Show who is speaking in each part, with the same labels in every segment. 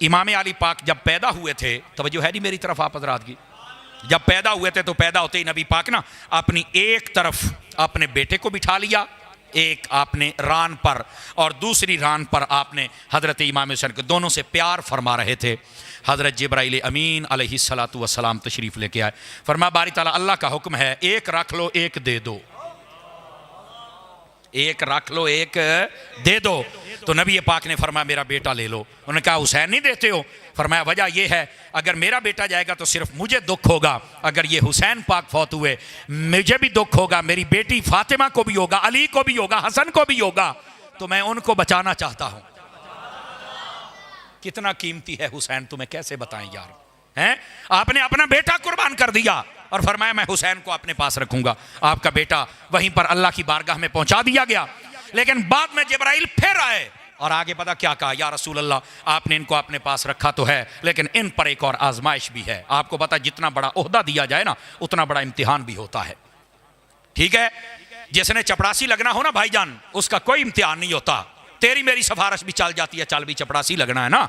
Speaker 1: इमाम अली पाक जब पैदा हुए थे, तवज्जो है नहीं मेरी तरफ आप हज़रात की, जब पैदा हुए थे तो पैदा होते ही नबी पाक ना अपनी एक तरफ अपने बेटे को बिठा लिया, एक आपने रान पर और दूसरी रान पर आपने हज़रत इमाम हुसैन को, दोनों से प्यार फरमा रहे थे। हज़रत जिब्राइल अमीन अलैहिस्सलातु वस्सलाम तशरीफ़ लेके आए, फरमा बारी ताला अल्लाह का हुक्म है, एक रख लो एक दे दो, एक रख लो एक दे दो। तो नबी पाक ने फरमाया मेरा बेटा ले लो। उन्होंने कहा हुसैन नहीं देते हो? फरमाया वजह यह है, अगर मेरा बेटा जाएगा तो सिर्फ मुझे दुख होगा, अगर ये हुसैन पाक फौत हुए मुझे भी दुख होगा, मेरी बेटी फातिमा को भी होगा, अली को भी होगा, हसन को भी होगा, तो मैं उनको बचाना चाहता हूं। कितना कीमती है हुसैन, तुम्हें कैसे बताएं यार, हैं? आपने अपना बेटा कुर्बान कर दिया और फरमाया मैं हुसैन को अपने पास रखूंगा। आपका बेटा वहीं पर अल्लाह की बारगाह में पहुंचा दिया गया। लेकिन बाद में जिब्राइल फिर आए और आगे पता क्या कहा, या रसूल अल्लाह आपने इनको अपने पास रखा तो है, लेकिन इन पर एक और आजमाइश भी है। आपको पता जितना बड़ा ओहदा दिया जाए ना उतना बड़ा इम्तिहान भी होता है। ठीक है, जिसने चपड़ासी लगना हो ना भाईजान, उसका कोई इम्तिहान नहीं होता, तेरी मेरी सिफारिश भी चल जाती है, चल भी चपड़ासी लगना है ना।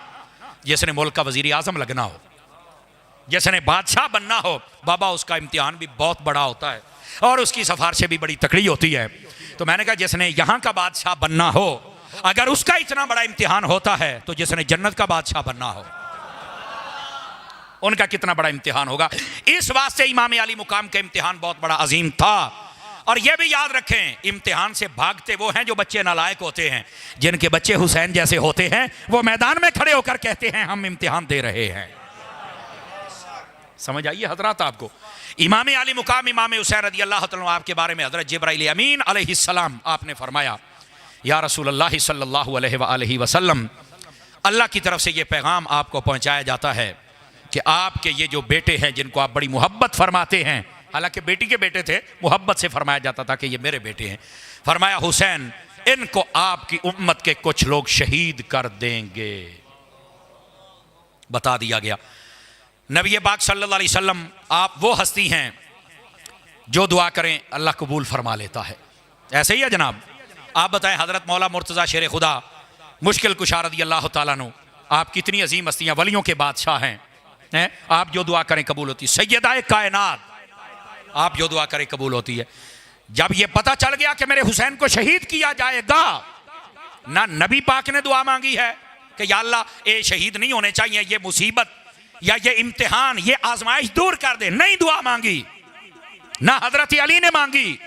Speaker 1: जिसने मुल्क का वजीर आजम लगना हो, जिसने बादशाह बनना हो, बाबा उसका इम्तिहान भी बहुत बड़ा होता है और उसकी सिफारिशें भी बड़ी तकड़ी होती है। तो मैंने कहा जिसने यहाँ का बादशाह बनना हो, अगर उसका इतना बड़ा इम्तिहान होता है तो जिसने जन्नत का बादशाह बनना हो उनका कितना बड़ा इम्तिहान होगा। इस वास्ते इमाम अली मुकाम का इम्तिहान बहुत बड़ा अजीम था। और यह भी याद रखें, इम्तिहान से भागते वो हैं जो बच्चे नालायक होते हैं। जिनके बच्चे हुसैन जैसे होते हैं वो मैदान में खड़े होकर कहते हैं हम इम्तिहान दे रहे हैं। समझ आइए हजरात आपको। इमाम अली मुकाम इमाम हुसैन रज़ी अल्लाह तआला आपके बारे में हजरत जिब्राइल अमीन अलैहिस्सलाम आपने फरमाया, या रसूल अल्लाह सल्लल्लाहु अलैहि वसल्लम, अल्लाह की तरफ से ये पैगाम आपको पहुंचाया जाता है कि आपके ये जो बेटे हैं जिनको आप बड़ी मोहब्बत फरमाते हैं, हालांकि बेटी के बेटे थे, मोहब्बत से फरमाया जाता था कि ये मेरे बेटे हैं, फरमाया हुसैन इनको आपकी उम्मत के कुछ लोग शहीद कर देंगे। बता दिया गया नबी पाक सल्लल्लाहु अलैहि वसल्लम आप वो हस्ती हैं जो दुआ करें अल्लाह कबूल फरमा लेता है। ऐसे ही है जनाब। आप बताएं हजरत मौला मुर्तज़ा शेर खुदा मुश्किल कुशा रज़ी अल्लाह तआला अन्हु, आप कितनी अजीम हस्तियां, वलियों के बादशाह हैं, आप जो दुआ करें कबूल होती है। सैयदा कायनात, आप जो दुआ करें कबूल होती है। जब ये पता चल गया कि मेरे हुसैन को शहीद किया जाएगा, ना नबी पाक ने दुआ मांगी है कि या अल्लाह ये शहीद नहीं होने चाहिए, ये मुसीबत या ये इम्तिहान ये आजमाइश दूर कर दे, नहीं दुआ मांगी, ना हजरत अली ने मांगी।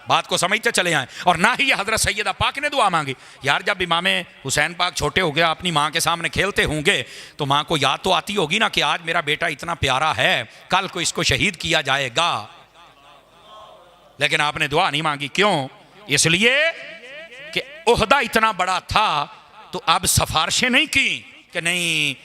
Speaker 1: बात को समझते चले आए। और ना ही ये हजरत सैयदा पाक ने दुआ मांगी। यार जब इमाम हुसैन पाक छोटे हो गया, अपनी माँ के सामने खेलते होंगे, तो माँ को याद तो आती होगी ना कि आज मेरा बेटा इतना प्यारा है, कल को इसको शहीद किया जाएगा। लेकिन आपने दुआ नहीं मांगी। क्यों? इसलिए कि ओहदा इतना बड़ा था, तो अब सिफारिशें नहीं की कि नहीं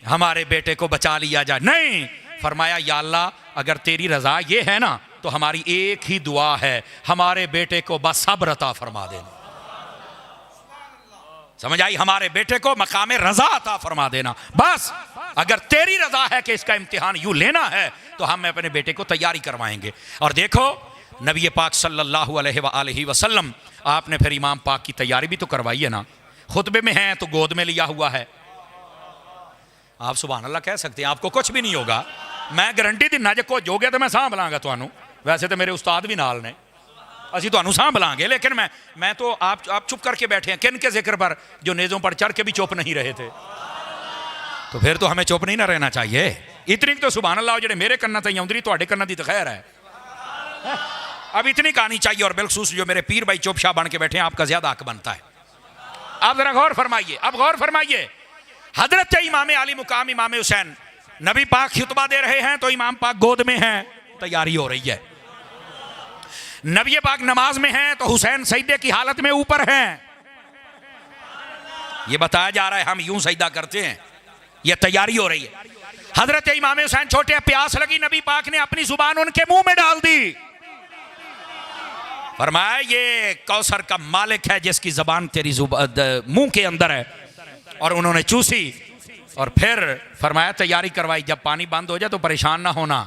Speaker 1: हमारे बेटे को बचा लिया जाए, नहीं, फरमाया या अल्लाह अगर तेरी रजा ये है ना तो हमारी एक ही दुआ है, हमारे बेटे को बस सब्र अता फरमा देना। समझ आई? हमारे बेटे को मकाम रजा अता फरमा देना, बस अगर तेरी रजा है कि इसका इम्तिहान यूं लेना है तो हम अपने बेटे को तैयारी करवाएंगे। और देखो नबी पाक सल्लल्लाहु अलैहि वसल्लम आपने फिर इमाम पाक की तैयारी भी तो करवाई है ना। खुतबे में है तो गोद में लिया हुआ है। आप सुभान अल्लाह कह सकते हैं, आपको कुछ भी नहीं होगा, मैं गारंटी दिना जे कुछ हो गया तो मैं सांभ लांगा तुहानू। वैसे तो मेरे उस्ताद भी नाल ने, असी तुहानू सांभ लांगे, लेकिन मैं तो आप चुप करके बैठे हैं किन के जिक्र पर, जो नेज़ों पर चढ़ के भी चुप नहीं रहे थे। तो फिर तो हमें चुप नहीं ना रहना चाहिए। इतनी तो सुभान अल्लाह जो मेरे कन्ना तई आउंदी, तुहाडे कन्ना दी तो खैर है। अब इतनी कहानी चाहिए। और बिलखसूस जो मेरे पीर भाई चुप शाह बन के बैठे हैं, आपका ज्यादा हक बनता है। आप जरा गौर फरमाइए, अब गौर फरमाइए। हजरत इमाम अली मुकाम इमाम हुसैन, नबी पाक खुतबा दे रहे हैं तो इमाम पाक गोद में हैं, तैयारी हो रही है। नबी पाक नमाज में हैं तो हुसैन सजदे की हालत में ऊपर हैं। ये बताया जा रहा है हम यूं सजदा करते हैं, ये तैयारी हो रही है। हजरत इमाम हुसैन छोटे, प्यास लगी, नबी पाक ने अपनी जुबान उनके मुंह में डाल दी। फरमाया ये कौसर का मालिक है जिसकी जबान तेरी मुंह के अंदर है। और उन्होंने चूसी और फिर फरमाया तैयारी करवाई, जब पानी बंद हो जाए तो परेशान ना होना।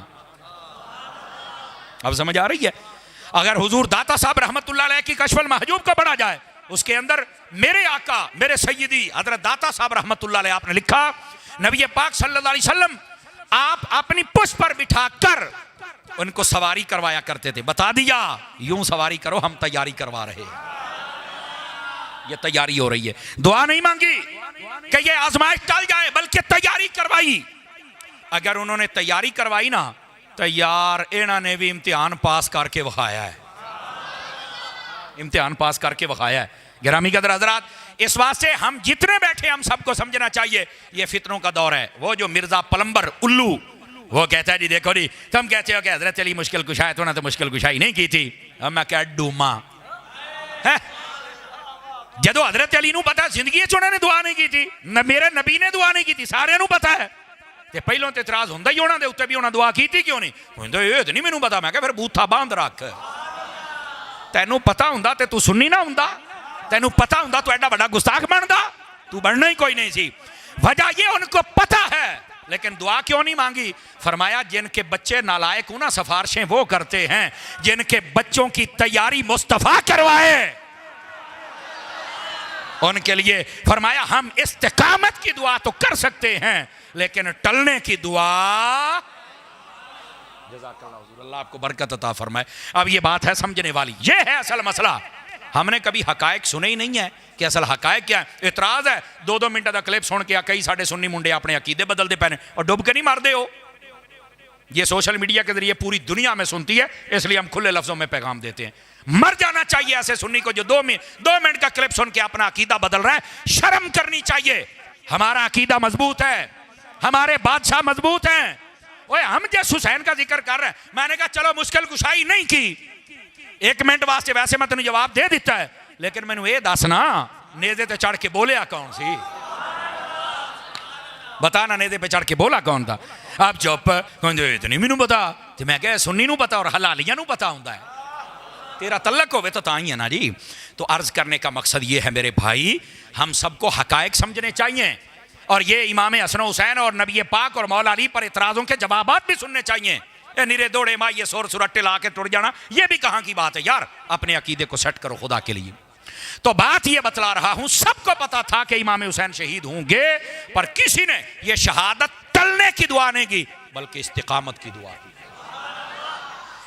Speaker 1: अब समझ आ रही है? अगर हुजूर दाता साहब रहमतुल्लाह अलैह की कशफुल महजूब को पढ़ा जाए उसके अंदर मेरे आका मेरे सैयदी हजरत दाता साहब रहमतुल्लाह अलैह आपने लिखा, नबी पाक सल्लल्लाहु अलैहि वसल्लम आप अपनी पुष्प पर बिठाकर उनको सवारी करवाया करते थे। बता दिया यूं सवारी करो, हम तैयारी करवा रहे हैं, ये तैयारी हो रही है। दुआ नहीं मांगी कि ये आजमाइश टल जाए, बल्कि तैयारी करवाई। अगर उन्होंने तैयारी करवाई ना तो यार इन्होंने भी इम्तिहान पास करके दिखाया है, इम्तिहान पास करके दिखाया है। गिरामी कदर हजरात, इस वास्ते हम जितने बैठे हम सबको समझना चाहिए ये फितनों का दौर है। वो जो मिर्जा पलंबर उल्लू वो कहता है जी देखो जी तुम कहते हो कि हजरत अली मुश्किल कुशा है, तो ना तो मुश्किल कुशाई नहीं की थी। अब मैं क्या डूमा है, जदों हजरत अली नूं पता जिंदगी च उन्होंने दुआ नहीं की थी, मेरे नबी ने दुआ नहीं की थी, सारे नूं पता है। ते पहलों तो इतराज होंदा ही उन्होंने उत्ते भी उन्होंने दुआ की थी क्यों नहीं, कहंदे ये तो नहीं मैनूं पता। मैं क्या फिर बूथा बांध रख, तैनूं पता हुंदा ते तू सुन्नी ना हुंदा, तैनूं पता हुंदा तो एडा बड़ा गुस्ताख बनदा, तू बनना ही कोई नहीं सी। वजह ये उनको पता है लेकिन दुआ क्यों नहीं मांगी। फरमाया जिनके बच्चे नालायक हो ना सिफारिशें वो करते हैं, जिनके बच्चों की तैयारी मुस्तफा करवाए उनके लिए फरमाया हम इस्तिकामत की दुआ तो कर सकते हैं लेकिन टलने की दुआ, अल्लाह आपको बरकत अता फरमाए। अब ये बात है समझने वाली, ये है असल मसला। हमने कभी हकायक सुने ही नहीं है कि असल हकायक क्या है। इतराज है 2-2 मिनट का क्लिप सुन के कई साढ़े सुन्नी मुंडे अपने अकीदे बदलते पैने और डुब के नहीं मारते हो। ये सोशल मीडिया के जरिए पूरी दुनिया में सुनती है, इसलिए हम खुले लफ्जों में पैगाम देते हैं। मर जाना चाहिए ऐसे सुन्नी को जो 2 मिनट का क्लिप सुन के अपना अकीदा बदल रहा है। शर्म करनी चाहिए। हमारा अकीदा मजबूत है, हमारे बादशाह मजबूत हैं। ओए हम जिस हुसैन का जिक्र कर रहे हैं, मैंने कहा चलो मुश्किल कुशाई नहीं की 1 मिनट वास्ते, वैसे मैं तेन जवाब दे दिता है, लेकिन मैनू ये दस ना नेज़े ते चढ़ के बोलिया कौन सी, बता ना नेज़े पे चढ़ के बोला कौन था। आप चुप कहते तो नहीं मैनू पता, तो मैं क्या सुन्नी नू पता और हलालिया नू पता होंदा है, तेरा तल्लक होवे तो ताई है ना जी। तो अर्ज करने का मकसद ये है मेरे भाई, हम सबको हकायक समझने चाहिए और ये इमाम हसन हुसैन और नबी पाक और मौला अली पर इतराज़ों के जवाबात भी सुनने चाहिए। ये निरे दौड़े माँ ये सोर सुरट्टे ला के टुट जाना, ये भी कहाँ की बात है यार। अपने अकीदे को सेट करो खुदा के लिए। तो बात ये बतला रहा हूं, सबको पता था कि इमाम हुसैन शहीद होंगे, पर किसी ने ये शहादत टलने की दुआ नहीं की बल्कि इस्तिकामत की दुआ की।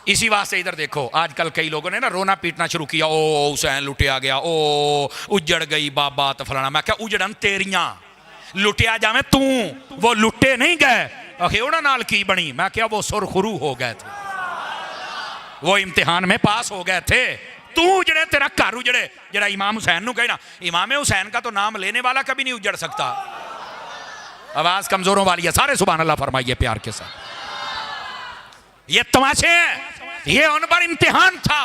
Speaker 1: इसी वास्ते इधर देखो आजकल कई लोगों ने ना रोना पीटना शुरू किया, ओ हुसैन लुटिया गया, ओ उजड़ गई बाबा तो फलाना। मैं क्या उजड़न तेरियां, लुटिया जावे तू, वो लुटे नहीं गए। आखिर उन्होंने नाल की बनी, मैं क्या वो सुरखरू हो गए थे, वो इम्तिहान में पास हो गए थे। तू उजड़े, तेरा घर उजड़े। जरा इमाम हुसैन नू कहना, इमाम हुसैन का तो नाम लेने वाला कभी नहीं उजड़ सकता। आवाज कमजोरों वाली है, सारे सुभान अल्लाह फरमाइए प्यार के साथ। ये तमाशे हैं, ये उन पर इम्तिहान था,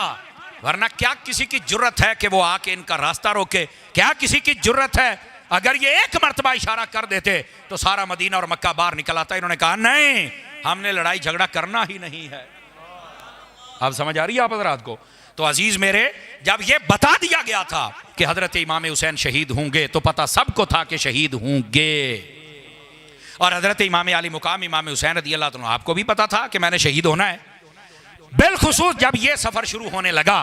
Speaker 1: वरना क्या किसी की जुर्रत है कि वो आके इनका रास्ता रोके? क्या किसी की जुर्रत है? अगर ये एक मर्तबा इशारा कर देते तो सारा मदीना और मक्का बाहर निकल आता। इन्होंने कहा नहीं, हमने लड़ाई झगड़ा करना ही नहीं है। अब समझ आ रही है आप हजरात को? तो अजीज मेरे, जब ये बता दिया गया था कि हजरत इमाम हुसैन शहीद होंगे तो पता सबको था कि शहीद होंगे। और हजरत इमाम आली मुकाम इमाम हुसैन रज़ी अल्लाह तआला आपको भी पता था कि मैंने शहीद होना है। बिलखुसूस जब ये सफर शुरू होने लगा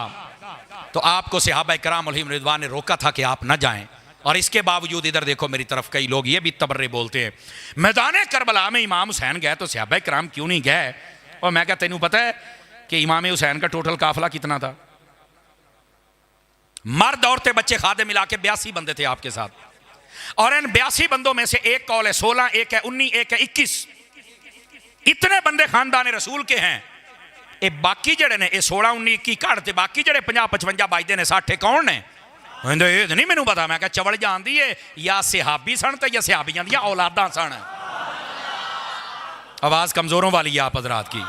Speaker 1: तो आपको सहाबा किराम अलैहिम रिज़वान ने रोका था कि आप न जाएं, और इसके बावजूद इधर देखो मेरी तरफ कई लोग ये भी तबर्रे बोलते हैं, मैदान करबला में इमाम हुसैन गए तो सहाबा किराम क्यों नहीं गए? और मैं क्या तेनू पता है कि इमाम हुसैन का टोटल काफिला कितना था? मर्द औरतें बच्चे खादे मिला के 82 बंदे थे आपके साथ, और इन 82 बंदों में से एक कौल है 16, एक है 19, एक है 21। इतने बंदे खानदान रसूल के हैं। ये बाकी जड़े ने 16, 19, 21 घट, बाकी जड़े 50, 55 बजते ने 60 कौन ने? ये नहीं मैनू पता। मैं क्या चवल जानती है या सिहाबी सन तो या सिहाबियां दी औलादा सन। आवाज कमजोरों वाली है आप हजरात की।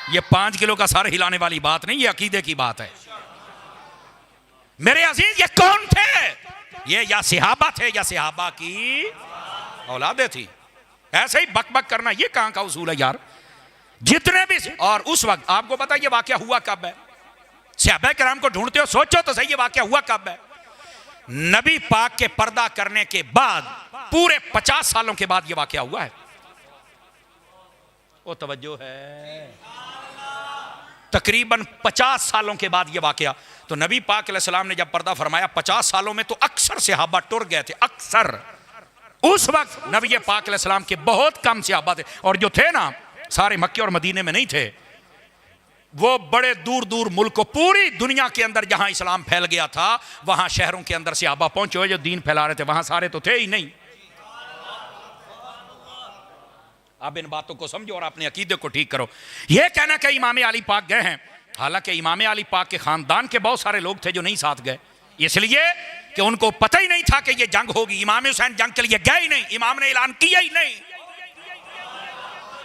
Speaker 1: ये 5 किलो का सर हिलाने वाली बात नहीं, ये अकीदे की बात है मेरे अजीज। ये कौन थे? ये या सिहाबा थे या सिहाबा की औलादे थी। ऐसे ही बक बक करना ये कहां का उसूल है यार? जितने भी, और उस वक्त आपको पता ये वाकया हुआ कब है? सहाबा किराम को ढूंढते हो, सोचो तो सही ये वाकया हुआ कब है? नबी पाक के पर्दा करने के बाद पूरे 50 सालों के बाद ये वाकया हुआ है। वो तवज्जो है, तकरीबन 50 सालों के बाद ये वाकया। तो नबी पाक अलैहिस्सलाम ने जब पर्दा फरमाया 50 सालों में तो अक्सर सहाबा टुर गए थे, अक्सर। उस वक्त नबी पाक अलैहिस्सलाम के बहुत कम सहाबा थे, और जो थे ना सारे मक्के और मदीने में नहीं थे, वो बड़े दूर दूर मुल्कों, पूरी दुनिया के अंदर जहां इस्लाम फैल गया था वहां शहरों के अंदर सहाबा पहुंचे हुए जो दीन फैला रहे थे, वहां सारे तो थे ही नहीं। अब इन बातों को समझो और अपने अकीदे को ठीक करो। यह कहना कि इमाम अली पाक गए हैं, हालांकि इमाम अली पाक के खानदान के बहुत सारे लोग थे जो नहीं साथ गए, इसलिए कि उनको पता ही नहीं था कि यह जंग होगी। इमाम हुसैन जंग के लिए गए ही नहीं, इमाम ने ऐलान किया ही नहीं।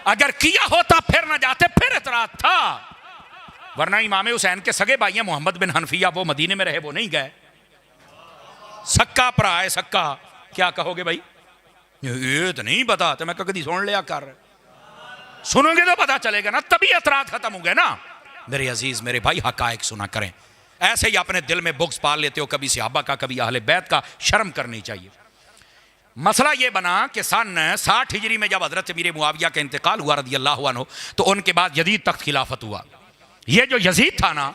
Speaker 1: अगर किया होता फिर ना जाते, फिर इतराज था, वरना इमाम हुसैन के सगे भाई हैं मोहम्मद बिन हनफिया, वो मदीने में रहे, वो नहीं गए। सक्का भरा है, सक्का। क्या कहोगे भाई, ये तो नहीं पता, तो मैं कभी सुन लिया कर, सुनोगे तो पता चलेगा ना, तभी एतराज खत्म हो गए ना। मेरे अजीज मेरे भाई, हकायक सुना करें। ऐसे ही अपने दिल में बुग़्ज़ पाल लेते हो, कभी सहाबा का कभी अहले बैत का, शर्म करनी चाहिए। मसला ये बना कि सन 60 हिजरी में जब हजरत अमीर मुआविया का इंतकाल हुआ रज़ी अल्लाहु अन्हु, तो उनके बाद यजीद तख्त खिलाफत हुआ। ये जो यजीद था ना,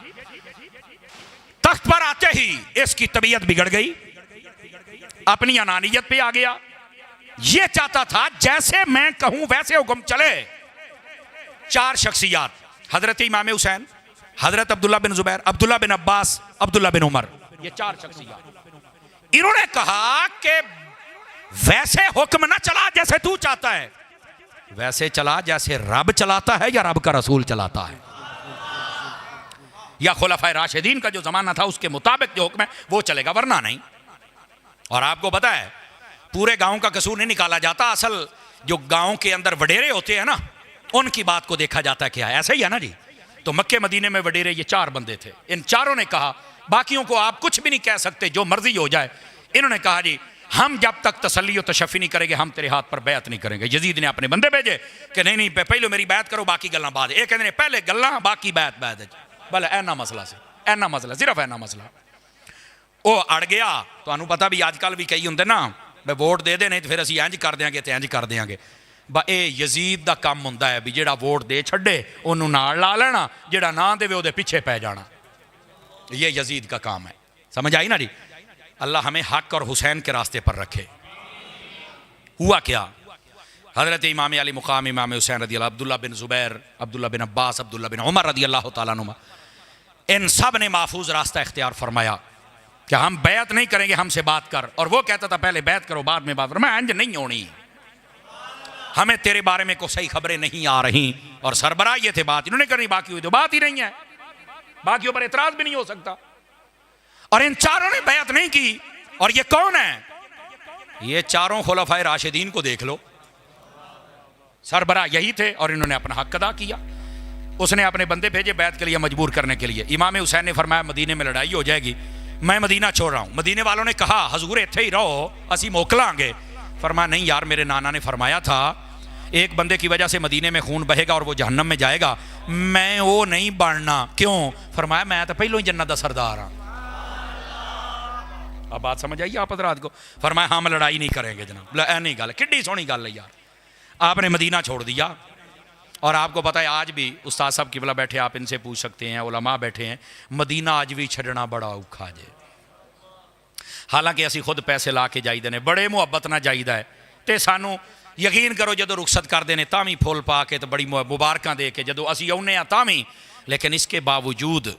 Speaker 1: तख्त पर आते ही इसकी तबीयत बिगड़ गई, अपनी अनानियत पे आ गया। ये चाहता था जैसे मैं कहूं वैसे हुक्म चले। 4 शख्सियात, हजरत इमाम हुसैन, हजरत अब्दुल्ला बिन जुबैर, अब्दुल्ला बिन अब्बास, अब्दुल्ला बिन उमर, ये 4 शख्सियात। इन्होंने कहा कि वैसे हुक्म ना चला जैसे तू चाहता है, वैसे चला जैसे रब चलाता है या रब का रसूल चलाता है, या खुलफाए राशिदीन का जो जमाना था उसके मुताबिक जो हुक्म है वो चलेगा, वरना नहीं। और आपको पता है पूरे गांव का कसूर नहीं निकाला जाता, असल जो गांव के अंदर वडेरे होते हैं ना, उनकी बात को देखा जाता है। क्या ऐसा ही है ना जी? तो मक्के मदीने में वडेरे ये 4 बंदे थे। इन चारों ने कहा, बाकियों को आप कुछ भी नहीं कह सकते, जो मर्जी हो जाए। इन्होंने कहा जी हम जब तक तसल्ली और तशफ़ी नहीं करेंगे हम तेरे हाथ पर बैत नहीं करेंगे। यजीद ने अपने बंदे भेजे कि नहीं नहीं पहले मेरी बैत करो, बाकी गल्लां बाद। एक कहते पहले गल्लां बाकी बैत बैत। भले ऐना मसला से, ऐना मसला, सिर्फ ऐना मसला वो अड़ गया। तो पता भी आजकल भी कई होंगे ना, मैं वोट दे दे नहीं तो फिर असीं इंज कर देंगे तो इंज कर देंगे। ये यजीद का काम होंदा है भी जेड़ा वोट दे छड्डे उन्होंने नाल ला लेना, जेड़ा ना देवे उहदे पिछे पै जाना। ये यजीद का काम है। समझ आई ना जी? अल्लाह हमें हक और हुसैन के रास्ते पर रखे। हुआ क्या, हजरत इमाम अली मुकाम इमाम हुसैन रदी अल्लाह, अब्दुल्ला बिन जुबैर, अब्दुल्ला बिन अब्बास, अब्दुल्ला बिन उमर रदी अल्लाह तआला अन्हुमा, इन सब ने महफूज रास्ता इख्तियार फरमाया कि हम बैत नहीं करेंगे, हमसे बात कर। और वो कहता था पहले बैत करो बाद में बात करो। मैं इंज नहीं होनी, हमें तेरे बारे में कोई सही खबरें नहीं आ रही। और सरबराह ये थे बात इन्होंने करनी, बाकी हुई तो बात ही नहीं है, बाकियों पर एतराज भी नहीं हो सकता। और इन चारों ने बैत नहीं की। और ये कौन है? ये चारों खुलफाए राशिदीन को देख लो, सरबराह यही थे और इन्होंने अपना हक अदा किया। उसने अपने बंदे भेजे बैत के लिए मजबूर करने के लिए। इमाम हुसैन ने फरमाया मदीने में लड़ाई हो जाएगी, मैं मदीना छोड़ रहा हूँ। मदीने वालों ने कहा हजूर इत्थे ही रहो, असी मोकलांगे। फरमाया नहीं यार, मेरे नाना ने फरमाया था एक बंदे की वजह से मदीने में खून बहेगा और वो जहन्नम में जाएगा, मैं वो नहीं बनना। क्यों? फरमाया मैं तो पहलों ही जन्नत दा सरदार हाँ। अब बात समझ आई आप हज़रात को? फरमाया हम लड़ाई नहीं करेंगे जनाब। ऐ नहीं गल, किड्डी सोहनी गल है यार। आपने मदीना छोड़ दिया। और आपको पता है आज भी उस्ताद साहब किबला बैठे, आप इनसे पूछ सकते हैं, उलमा बैठे हैं, मदीना आज भी छड़ना बड़ा औखा जे। हालांकि असी खुद पैसे ला के जाईदे ने, बड़े मुहब्बत ना जाईदा है, तो सानू यकीन करो जो रुखसत करते हैं तां भी फुल पा के तो बड़ी मुबारक दे के जो असी आने तां भी। लेकिन इसके बावजूद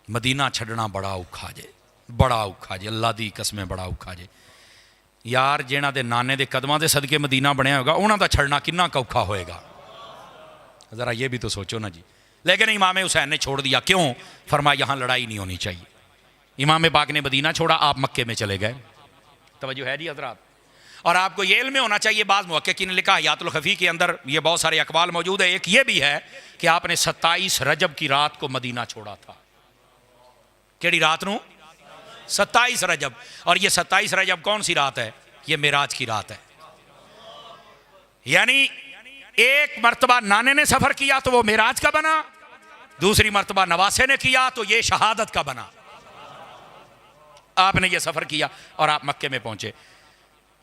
Speaker 1: मदीना छड़ना बड़ा औखा जे, बड़ा औखा जे, अल्लाह दी कसम बड़ा औखा जे यार। जिन्हां दे नाने दे कदमां दे सदके मदीना बनया होगा उन्हां दा छड़ना कितना औखा होएगा, ज़रा ये भी तो सोचो ना जी। लेकिन इमाम हुसैन ने छोड़ दिया। क्यों? फरमाया यहाँ लड़ाई नहीं होनी चाहिए। इमाम पाक ने मदीना छोड़ा, आप मक्के में चले गए। तवज्जो है जी हज़रात? और आपको ये इल्म होना चाहिए, बाज़ मुहक्किकीन ने लिखा हयातुल खफ़ी के अंदर ये बहुत सारे अक़वाल मौजूद है। एक ये भी है कि आपने 27 रजब की रात को मदीना छोड़ा था। केड़ी रात नू? 27 रजब। और ये 27 रजब कौन सी रात है? ये मेराज की रात है। यानी एक मर्तबा नाने ने सफर किया तो वो मेराज का बना, दूसरी मर्तबा नवासे ने किया तो ये शहादत का बना। आपने ये सफर किया और आप मक्के में पहुंचे।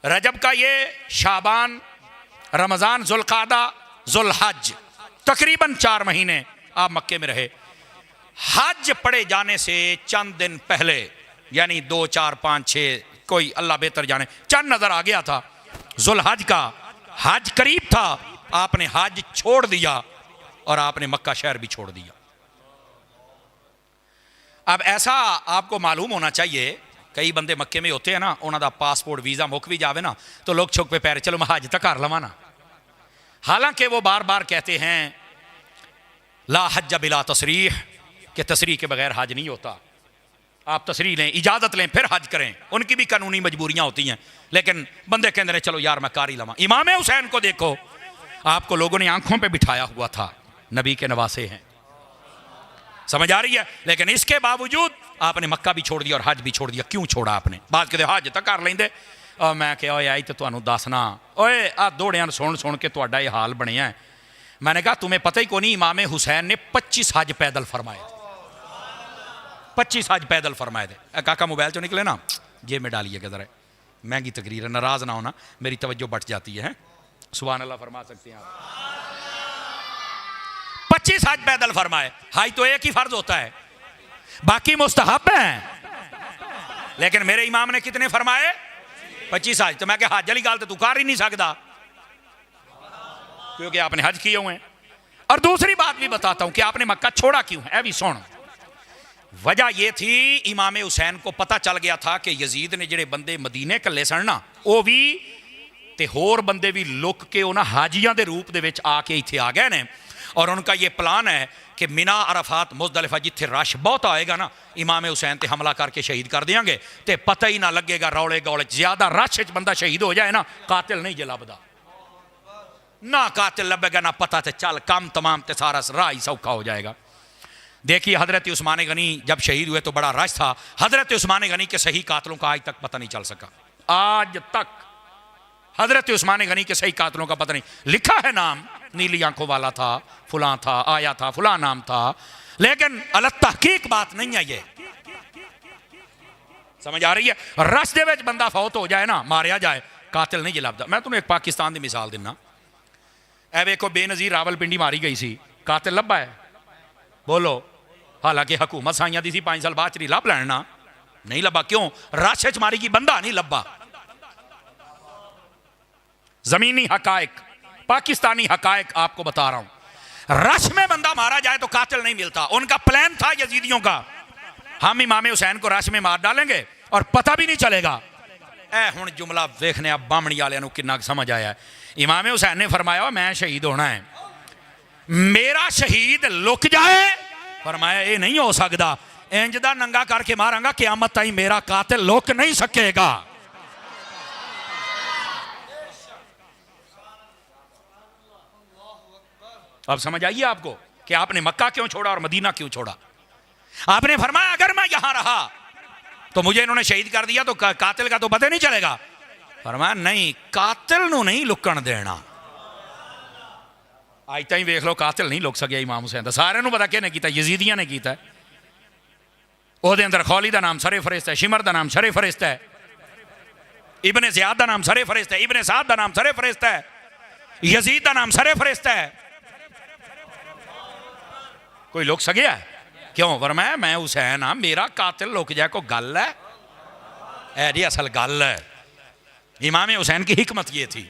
Speaker 1: रजब का ये शाबान, रमजान, जुल्कादा, जुल्हज, तकरीबन 4 महीने आप मक्के में रहे। हज पढ़े जाने से चंद दिन पहले, यानी 2, 4, 5, 6, कोई अल्लाह बेहतर जाने, चंद नजर आ गया था जुल्हज का, हज करीब था, आपने हज छोड़ दिया और आपने मक्का शहर भी छोड़ दिया। अब ऐसा आपको मालूम होना चाहिए, कई बंदे मक्के में होते हैं ना, उन्होंने पासपोर्ट वीज़ा मुक भी जावे ना, तो लोग छुक पे पैर चलो मैं हज तक कर लवा ना। हालांकि वो बार बार कहते हैं ला हज बिला तसरीह, कि तसरीह के बगैर हज नहीं होता, आप तसरीह लें, इजाज़त लें, फिर हज करें। उनकी भी कानूनी मजबूरियां होती हैं, लेकिन बंदे कहते हैं चलो यार मैं कार ही लवा। इमाम हुसैन को देखो, आपको लोगों ने आंखों पे बिठाया हुआ था, नबी के नवासे हैं, समझ आ रही है। लेकिन इसके बावजूद आपने मक्का भी छोड़ दिया और हज भी छोड़ दिया। क्यों छोड़ा आपने? बात कहते हज तक कर लेंदे। और मैं क्या आई तो तुहानू दसना, ओए आ दौड़ियां सुन सुन के तुहाडा ये हाल बनया है। मैंने कहा तुम्हें पता ही को नहीं, इमाम हुसैन ने 25 हज पैदल फरमाए थे, 25 हज पैदल फरमाए थे। काका मोबाइल चो निकले ना, जेब में डालिएगा जरा, महंगी तकरीर है, नाराज ना होना, मेरी तवज्जो बट जाती है। सुभान अल्लाह फरमा सकते हैं आप। 25 हज पैदल फरमाए। हज तो एक ही फर्ज होता है, बाकी मुस्तहब है, लेकिन मेरे इमाम ने कितने फरमाए? 25 हज। तो मैं क्या हज वाली गल तो तू कर ही नहीं सकता, क्योंकि आपने हज किए हुए हैं। और दूसरी बात भी बताता हूं कि आपने मक्का छोड़ा क्यों है, भी सुन। वजह यह थी, इमाम हुसैन को पता चल गया था कि यजीद ने जेड़े बंदे मदीने कल्ले सन ना, वो भी ते होर बंदे भी लुक के उन्होंने हाजियां के रूप दे विच आके इत्थे आ गए ने। और उनका ये प्लान है कि मिना, अरफात, मुज़दलिफा जिथे रश बहुत आएगा ना, इमाम हुसैन ते हमला करके शहीद कर देंगे, तो पता ही ना लगेगा। रौले गौले ज्यादा रश च बंदा शहीद हो जाए ना, कातिल नहीं जे लभदा ना, कातिल लभेगा ना पता, तो चल काम तमाम ते सारा राह ही सौखा हो जाएगा। देखिए हजरत उस्मान गनी जब शहीद हुए तो बड़ा रश था। हजरत उस्मान गनी के सही कातलों का आज तक पता नहीं चल सका, आज तक हजरत उस्मान गनी के सही कातलों का पता नहीं। लिखा है नाम, नीली आंखों वाला था, फुला था, आया था, फुला नाम था, लेकिन अलग तहकीक बात नहीं है ये, समझ आ रही है। रश दे विच बंदा फौत हो जाए ना, मारिया जाए, कातिल नहीं लभदा। मैं तुम्हें एक पाकिस्तान की मिसाल देना, ए वेखो बेनज़ीर रावलपिंडी मारी गई सी, कातिल लभा है? बोलो। हालांकि हुकूमत साइयां दी सी, 5 साल बाद च लभ लैना, नहीं लभा। क्यों? रश च मारी गई, बंदा नहीं लभा। जमीनी हकायक, पाकिस्तानी हकायक आपको बता रहा हूं। रश में बंदा मारा जाए तो कातिल नहीं मिलता। उनका प्लान था यजीदियों का, हम इमाम हुसैन को रश में मार डालेंगे और पता भी नहीं चलेगा। ए हुण जुमला देखने अब बामणी वाले कितना समझ आया है। इमाम हुसैन ने फरमाया मैं शहीद होना है, मेरा शहीद लुक जाए, फरमाया ये नहीं हो सकता, इंज दा नंगा करके मारांगा, क़यामत ताईं मेरा कातिल लुक नहीं सकेगा। अब समझ आइए आपको कि आपने मक्का क्यों छोड़ा और मदीना क्यों छोड़ा। आपने फरमाया अगर मैं यहां रहा तो मुझे इन्होंने शहीद कर दिया तो कातिल का तो पता नहीं चलेगा। फरमाया नहीं, कातिल नूं नहीं लुकण देना। आज ताईं वेख लो कातिल नहीं लुक सकिया इमाम हुसैन दा। सारे नूं पता किहने कीता, यजीदियां ने कीता। ओहदे अंदर खौली दा नाम सरे फरिश्ता है, शिमर दा नाम सरे फरिश्ता है, इब्ने ज़ियाद दा नाम सरे फरिश्ता है, इब्ने साद दा नाम सरे फरिश्ता है, यजीद दा नाम सरे फरिश्ता है। कोई लुक सकिया? क्यों? फरमाया मैं हुसैन हाँ, मेरा कातिल लुक जाए को गल है? ऐ जी असल गल है। इमाम हुसैन की हिकमत ये थी,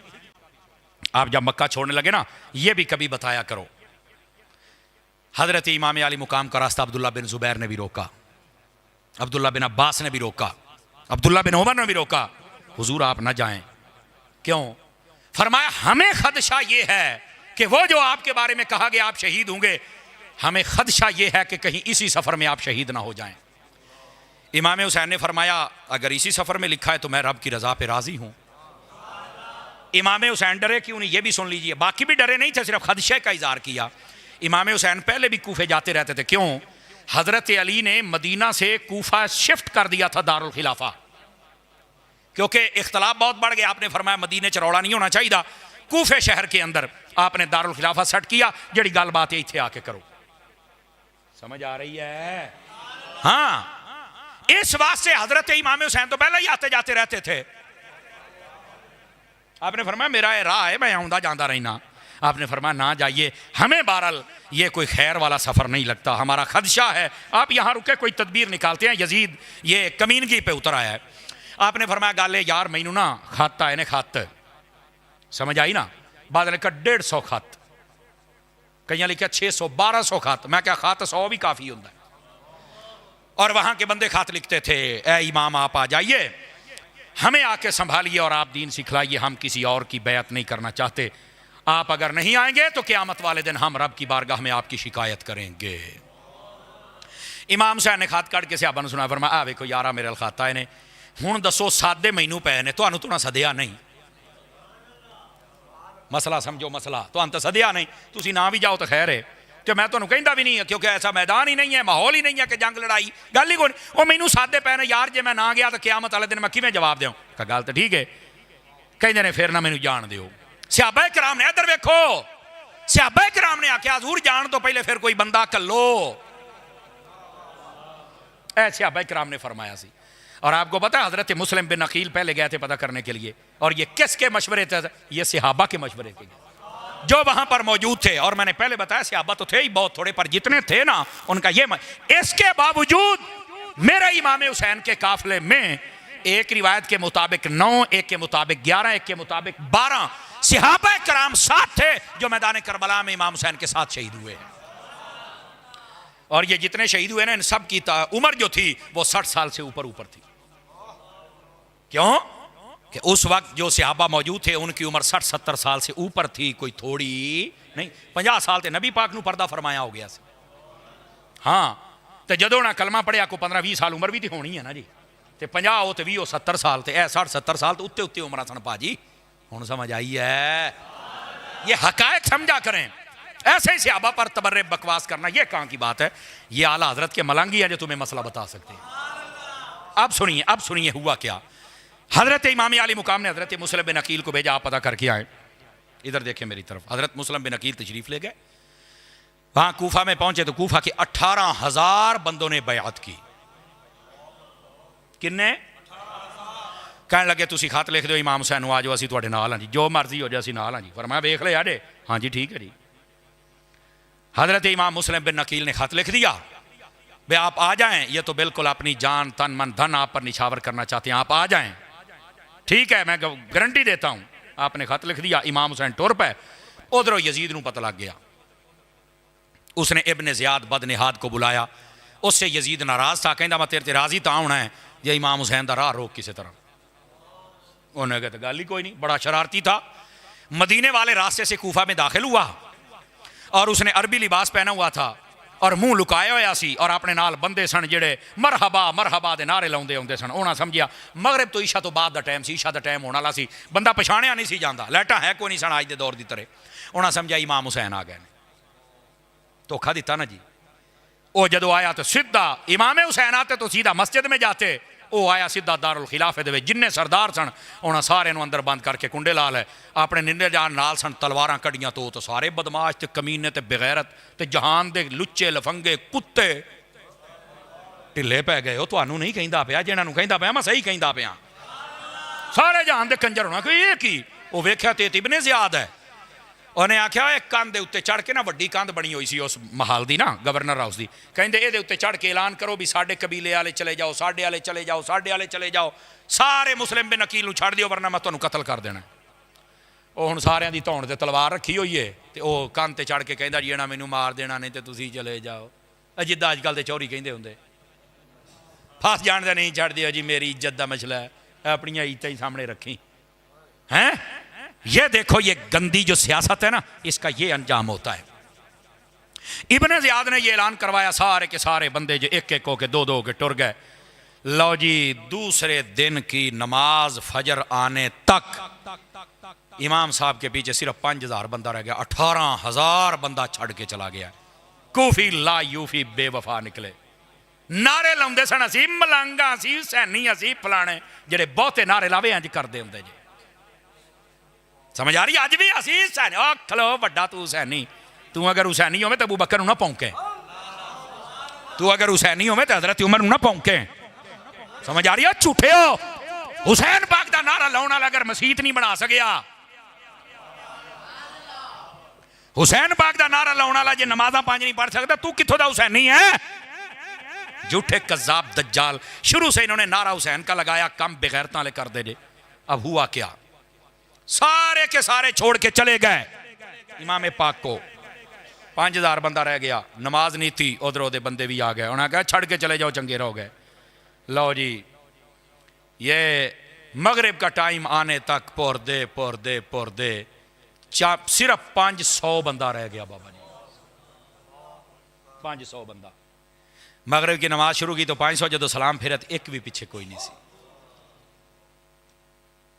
Speaker 1: आप जब मक्का छोड़ने लगे ना, ये भी कभी बताया करो। हजरत इमाम अली मुकाम का रास्ता अब्दुल्ला बिन जुबैर ने भी रोका, अब्दुल्ला बिन अब्बास ने भी रोका, अब्दुल्ला बिन उमर ने भी रोका, हुजूर आप ना जाएं। क्यों? फरमाया हमें खदशा ये है कि वो जो आपके बारे में कहा गया आप शहीद होंगे, हमें खदशा ये है कि कहीं इसी सफर में आप शहीद ना हो जाएं। इमाम हुसैन ने फरमाया अगर इसी सफर में लिखा है तो मैं रब की रजा पे राजी हूं। इमाम हुसैन डरे क्यों नहीं, ये भी सुन लीजिए। बाकी भी डरे नहीं थे, सिर्फ खदशे का इजहार किया। इमाम हुसैन पहले भी कूफे जाते रहते थे। क्यों? हजरत अली ने मदीना से कूफा शिफ्ट कर दिया था दारुल खिलाफा, क्योंकि इख्तलाफ बहुत बढ़ गया। आपने फरमाया मदीने च रौला नहीं होना चाहिए, कूफे शहर के अंदर आपने दारुल खिलाफा सेट किया। जड़ी गल बात है इत्थे आके करो, समझ आ रही है? हाँ, इस वास्ते हजरत इमाम हुसैन तो पहले ही आते जाते रहते थे। आपने फरमाया मेरा ये राह है, मैं आउंदा जांदा रहना। आपने फरमाया ना जाइए, हमें बहरहाल ये कोई खैर वाला सफ़र नहीं लगता, हमारा खदशा है, आप यहाँ रुके, कोई तदबीर निकालते हैं, यजीद ये कमीनगी पे उतर आया है। आपने फरमाया गाले यार मैनू ना खत आए ने, खत समझ आई ना, बाद ने कहा 150 खत, कई लिखा 600 1200 खत, मैं क्या खत 100 भी काफ़ी होता है। और वहाँ के बंदे खत लिखते थे, ए इमाम आप आ जाइए, हमें आके संभालिए और आप दीन सिखलाइए, हम किसी और की बैत नहीं करना चाहते, आप अगर नहीं आएंगे तो क़यामत वाले दिन हम रब की बारगाह में आपकी शिकायत करेंगे। इमाम साहब ने खत कट के सहाबा ने सुना, फरमाया आ वेखो यारा मेरे अल खत आए ने, हुण दसो सादे मैनू पै ने, तुहानू तो ना सदिया नहीं, मसला समझो, मसला तुहानू तो सदिया नहीं, तुसी ना भी जाओ तो खैर है, तो मैं तुहानू कहंदा भी नहीं है, क्योंकि ऐसा मैदान ही नहीं है, माहौल ही नहीं है कि जंग लड़ाई, गल ही कोई नहीं। वो मैनू सादे पै ने यार, जे मैं ना गया तो क़यामत वाले दिन मैं किवें जवाब दूं? कहा गल तो ठीक है, कहंदे ने फिर ना मैनू जान दिओ। सहाबा किराम ने इधर वेखो, सहाबा किराम ने आख्या हजूर जान तो पहले फिर कोई बंदा कल्लो, ऐ सहाबा किराम ने फरमाया सी। और आपको पता है हजरत मुस्लिम बिन अकील पहले गए थे पता करने के लिए, और ये किसके मशवरे थे? ये सहाबा के मशवरे के जो वहां पर मौजूद थे। और मैंने पहले बताया सहाबा तो थे ही बहुत थोड़े, पर जितने थे ना उनका ये इसके बावजूद मेरे इमाम हुसैन के काफिले में एक रिवायत के मुताबिक 9, एक के मुताबिक 11, एक के मुताबिक 12 सहाबा कराम साथ थे जो मैदान करबला में इमाम हुसैन के साथ शहीद हुए हैं। और ये जितने शहीद हुए ना, इन सब की उम्र जो थी वो 60 साल से ऊपर थी। क्यों? कि उस वक्त जो सहाबा मौजूद थे उनकी उम्र 60-70 साल से ऊपर थी, कोई थोड़ी नहीं। 50 साल ते नबी पाक नू पर्दा फरमाया हो गया। हाँ, तो जदों ना कलमा पढ़िया को 15-20 साल उम्र भी तो होनी है ना जी, तो 50 हो तो 20 हो 70 साल, तो 60-70 साल तो उत्ते उत्ते उम्र सन भाजी। हुण समझ आई है? ये हकायक समझा करें, ऐसे ही सहाबा पर तबर्रे बकवास करना ये कहाँ की बात है? ये आला हजरत के मलंगी है जो तुम्हें मसला बता सकते हैं। अब सुनिए हुआ क्या। हजरत इमाम आली मुकाम ने हजरत मुस्लिम बिन अकील को भेजा, आप पता करके आए। इधर देखें मेरी तरफ, हजरत मुस्लिम बिन अकील तशरीफ ले गए, वहां कूफा में पहुंचे तो कूफा के 18,000 बंदों ने बयात की। किन्ने? कहने लगे तुसी खत लिख दो इमाम हुसैन आ जाओ, असीं तुहाडे नाल हां जी, जो मर्जी हो जाए असीं नाल हां जी। फरमाया वेख ले यारे, हाँ जी ठीक है जी। हजरत इमाम मुस्लिम बिन अकील ने खत लिख दिया, भाई आप आ जाएं, ये तो बिल्कुल अपनी जान तन मन धन आप पर निछावर करना चाहते हैं, आप आ जाएं, ठीक है मैं गारंटी देता हूं। आपने खत लिख दिया, इमाम हुसैन टुर पे। उधरों यजीद नूं पता लग गया, उसने इब्ने ज़ियाद बदनिहाद को बुलाया। उससे यजीद नाराज था, कहता मैं तेरे ते राजी तो होना है जे इमाम हुसैन का राह रोक किसी तरह। उन्हें कहते गल ही कोई नहीं, बड़ा शरारती था। मदीने वाले रास्ते से कूफा में दाखिल हुआ और उसने अरबी लिबास पहना हुआ था और मुंह लुकाया होया सी, और अपने नाल बंदे सन जेड़े मरहबा मरहबा दे नारे लाउंदे आउंदे सन। उन्हां समझिया मगरिब तो ईशा तो बाद दा टाइम सी, ईशा दा टाइम होने वाला सी, बंदा पछाणिया नहीं सी जांदा, लाइटां है कोई नहीं सन अज दे दौर दी तरह। उन्हां समझिया इमाम हुसैन आ गए ने, धोखा दिता ना जी। वो जदों आया तो सीधा इमाम हुसैन आते तो सीधा मस्जिद में जाते, वो आया सीधा दारुल खिलाफे दे विच। जिन्ने सरदार सन उन्हां सारे नूं अंदर बंद करके कुंडे ला लै, अपने निंदे जान नाल सन तलवारां कड़ियां, तो सारे बदमाश ते कमीने ते बेगैरत ते जहान दे लुच्चे लफंगे कुत्ते ढिले पै गए। वो तुहानू नहीं कहंदा पिया, जिन्हां नूं कहंदा पिया मैं सही कहंदा पिया, सारे जहान दे कंजर होना कोई ये की। वो वेख्या ते इब्ने ज़ियाद है, उन्हें आख्या एक कंध के उत्ते चढ़ के ना, वड्डी कंध बनी हुई सी उस महल दी ना, गवर्नर हाउस की, कहते ये उत्ते चढ़ के ऐलान करो भी साडे कबीले वाले चले जाओ, साडे वाले चले जाओ, साडे वाले चले जाओ, सारे मुस्लिम बिन अकील छड़ दिओ वरना मैं तुहानू कतल कर देना। वो हुण सारियां दी धौण ते तलवार रखी हुई है, तो वह कंध ते चढ़ के कहंदा जी इन्हां मैनू मार देना नहीं तो तुसीं चले जाओ। जिद्दां अजकल दे चौरी कहंदे हुंदे, फस जाण दे नहीं छड़ दिओ जी, मेरी इज्जत दा मसला है, अपनी इज्जत ही सामने रखी हैं। ये देखो ये गंदी जो सियासत है ना, इसका ये अंजाम होता है। इब्ने ज़ियाद ने ये ऐलान करवाया, सारे के सारे बंदे जो एक एक होके 2-2 के टुर गए। लो जी, दूसरे दिन की नमाज फजर आने तक इमाम साहब के पीछे सिर्फ 5,000 बंदा रह गया, 18,000 बंदा छड़ के चला गया। कूफी ला यूफी बेवफा निकले, नारे लाउंदे सन असी मलंगा असी हुसैनी असी फलाने, जेड़े बहुते नारे लावे इंज करदे हुंदे जी। समझ आ रही? अज भी असी हुसैनी, खलो वड्डा तू हुसैनी, तू अगर हुसैनी होवे तो अबू बकर नूं ना भौंके, तू अगर हुसैनी होवे तो हजरत उमर नूं ना भौंके। समझ आ रही है? झूठे हो। हुसैन पाक दा नारा लाउण वाला अगर मसीत नहीं बना सकिया, हुसैन पाक का नारा लाने वाला जे नमाजा 5 नहीं पढ़ सकता, तू कितों का हुसैन नहीं है? झूठे कज़्ज़ाब दज्जाल। शुरू से इन्होंने नारा हुसैन का लगाया, कम बेगैरता वाले कर दे जे। अब हुआ क्या, सारे के सारे छोड़ के चले गए इमाम पाक को। 5000 बंदा रह गया, नमाज नहीं थी, उधर उधर बंदे भी आ गए। उन्होंने कहा छड़ के चले जाओ, चंगे रहो गए। लो जी, ये मगरिब का टाइम आने तक पोर दे सिर्फ 500 बंदा रह गया बाबा जी, 500 बंदा। मगरिब की नमाज शुरू की तो 500, जो सलाम फिर एक भी पीछे कोई नहीं सी।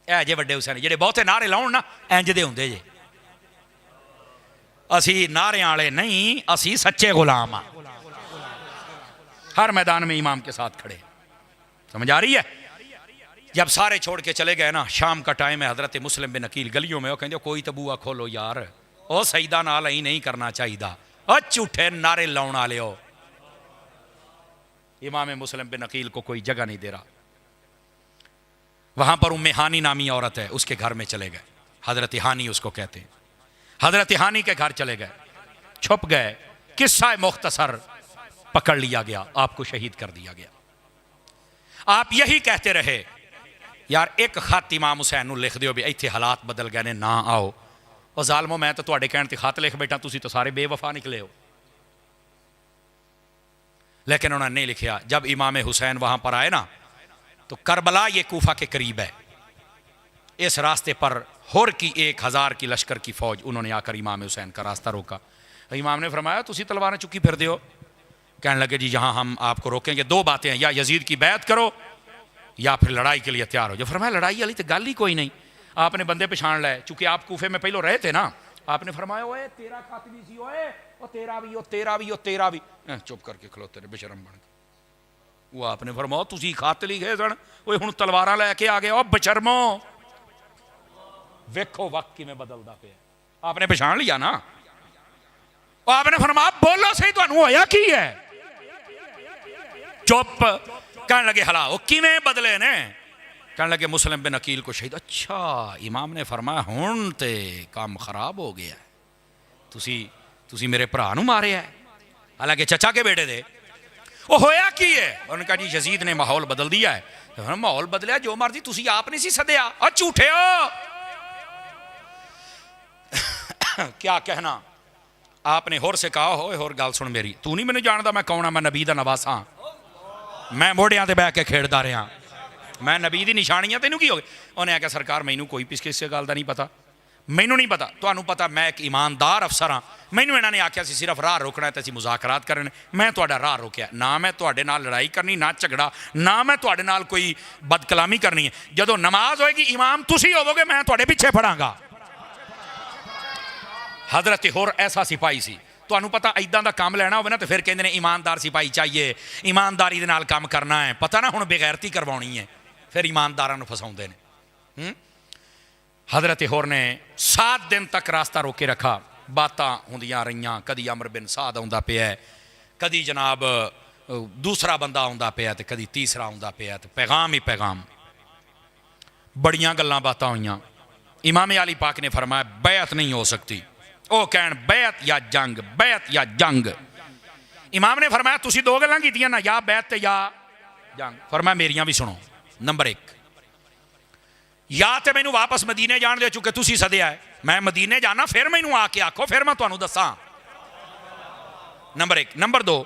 Speaker 1: ए जे वड्डे हुसैन जेडे बहुते नारे लाउण ना, इंज दे हुंदे जे। असी नारे वाले नहीं, असी सच्चे गुलाम हाँ। हर मैदान में इमाम के साथ खड़े। समझ आ रही है? जब सारे छोड़ के चले गए ना, शाम का टाइम है, हजरत मुस्लिम बिन अकील गलियों में, वो कहते कोई तो बुआ खोलो यार, ओ सईदा नाल ही नहीं करना चाहिए, ओ झूठे नारे लाउण वाले हो। इमाम मुस्लिम बिन अकील को कोई जगह नहीं दे रहा। वहां पर उम्मे हानी नामी औरत है, उसके घर में चले गए। हजरत हानी उसको कहते हैं। हजरत हानी के घर चले गए, छुप गए। किस्सा मुख्तसर पकड़ लिया गया, आपको शहीद कर दिया गया। आप यही कहते रहे यार एक खत इमाम हुसैन नूं लिख दिओ भी इत्थे हालात बदल गए ने, ना आओ। और जालमो, मैं तो तुहाडे कहण ते खत लिख बैठा, तुसीं तो सारे बेवफा निकले हो। लेकिन उन्होंने नहीं लिखा। जब इमाम हुसैन वहां पर आए ना, तो करबला ये कूफा के करीब है, इस रास्ते पर हुर की 1000 की लश्कर की फौज, उन्होंने आकर इमाम हुसैन का रास्ता रोका। इमाम ने फरमाया तुसी तलवारें चुकी फिर हो? कहने लगे जी जहां हम आपको रोकेंगे 2 बातें हैं, या यजीद की बैत करो या फिर लड़ाई के लिए तैयार हो। जो फरमाया लड़ाई वाली तो गल ही कोई नहीं। आपने बंदे पछाण लाए, चूंकि आप कूफे में पहले रहे थे ना। आपने फरमाया ओए तेरा खत भी सी, ओए ओ तेरा भी, ओ तेरा भी, ओ तेरा भी। चुप करके खलोते रहे बेशरम बन के। वो आपने फरमाया तुसी खत लिखे सन, ओए हुण तलवारां लैके आ गए, ओ बशरमो। वेखो वक्त किवें बदलदा पिया। आपने पछाण लिया ना। आपने फरमाया बोलो सही तुहानूं होया की है? चुप। कहने लगे हला वो किवें बदले ने? कहने लगे मुस्लिम बिन अकील को शहीद। अच्छा, इमाम ने फरमाया हुण ते काम खराब हो गया, तुसी मेरे भरा नूं मारिया है, हालांकि चचा के बेटे दे। वो होया की है? उन्होंने कहा जी यजीद ने माहौल बदल दिया है। तो माहौल बदलिया जो मर्जी, तुसी आप नहीं सी सदया, और झूठे हो। क्या कहना। आपने होर से कहा हो, होर गल सुन मेरी, तू नहीं मैनू जानदा मैं कौन हाँ? मैं नबी दा नवासा, मैं मोढ़ियां ते बह के खेड़दा रहा, मैं नबी दी निशानियां, तेनू की हो गया? उन्हें आख्या सरकार मैनू कोई किसी गल का नहीं पता, मैनू नहीं पता, तुहानू पता मैं एक ईमानदार अफसर हाँ। मैनू इन्होंने आख्या सी सिर्फ राह रोकना है तो असीं मुज़ाकरात करने, मैं तुहाडा राह रोकिया ना। मैं तुहाडे नाल लड़ाई करनी ना झगड़ा, ना मैं तुहाडे नाल कोई बदकलामी करनी है। जदों नमाज होएगी इमाम तुसीं होवोगे, मैं तुहाडे पिछे फड़ांगा। हजरत होर ऐसा सिपाही सी। तुहानू पता इदां दा काम लेना होवे ना तो फिर कहंदे ने ईमानदार सिपाही चाहिए, ईमानदारी दे नाल काम करना है। पता ना हुण बेगैरती करवाउणी है, फिर ईमानदारां नूं फसाउंदे ने। हजरत होर ने 7 दिन तक रास्ता रोके रखा। बातां होंदियां रहियां, कदी अमर बिन साद आउंदा पिया, कदी जनाब दूसरा बंदा आउंदा पिया, ते कदी तीसरा आउंदा पिया, ते पैगाम ही पैगाम। बड़ियां गल्लां बातां होईयां। इमाम अली पाक ने फरमाया बैत नहीं हो सकती। ओ कहण बैत या जंग, बैत या जंग। इमाम ने फरमाया तुसी 2 गल्लां कीतियां ना, या बैत ते या जंग। फरमाया मेरियां भी सुनो। नंबर 1, या तो मैनू वापस मदीने जान दे, चुके तुसी सदया है, मैं मदीने जाना, फिर मैनू आके आखो, फिर मैं तुहानू दसां। नंबर 1। नंबर 2,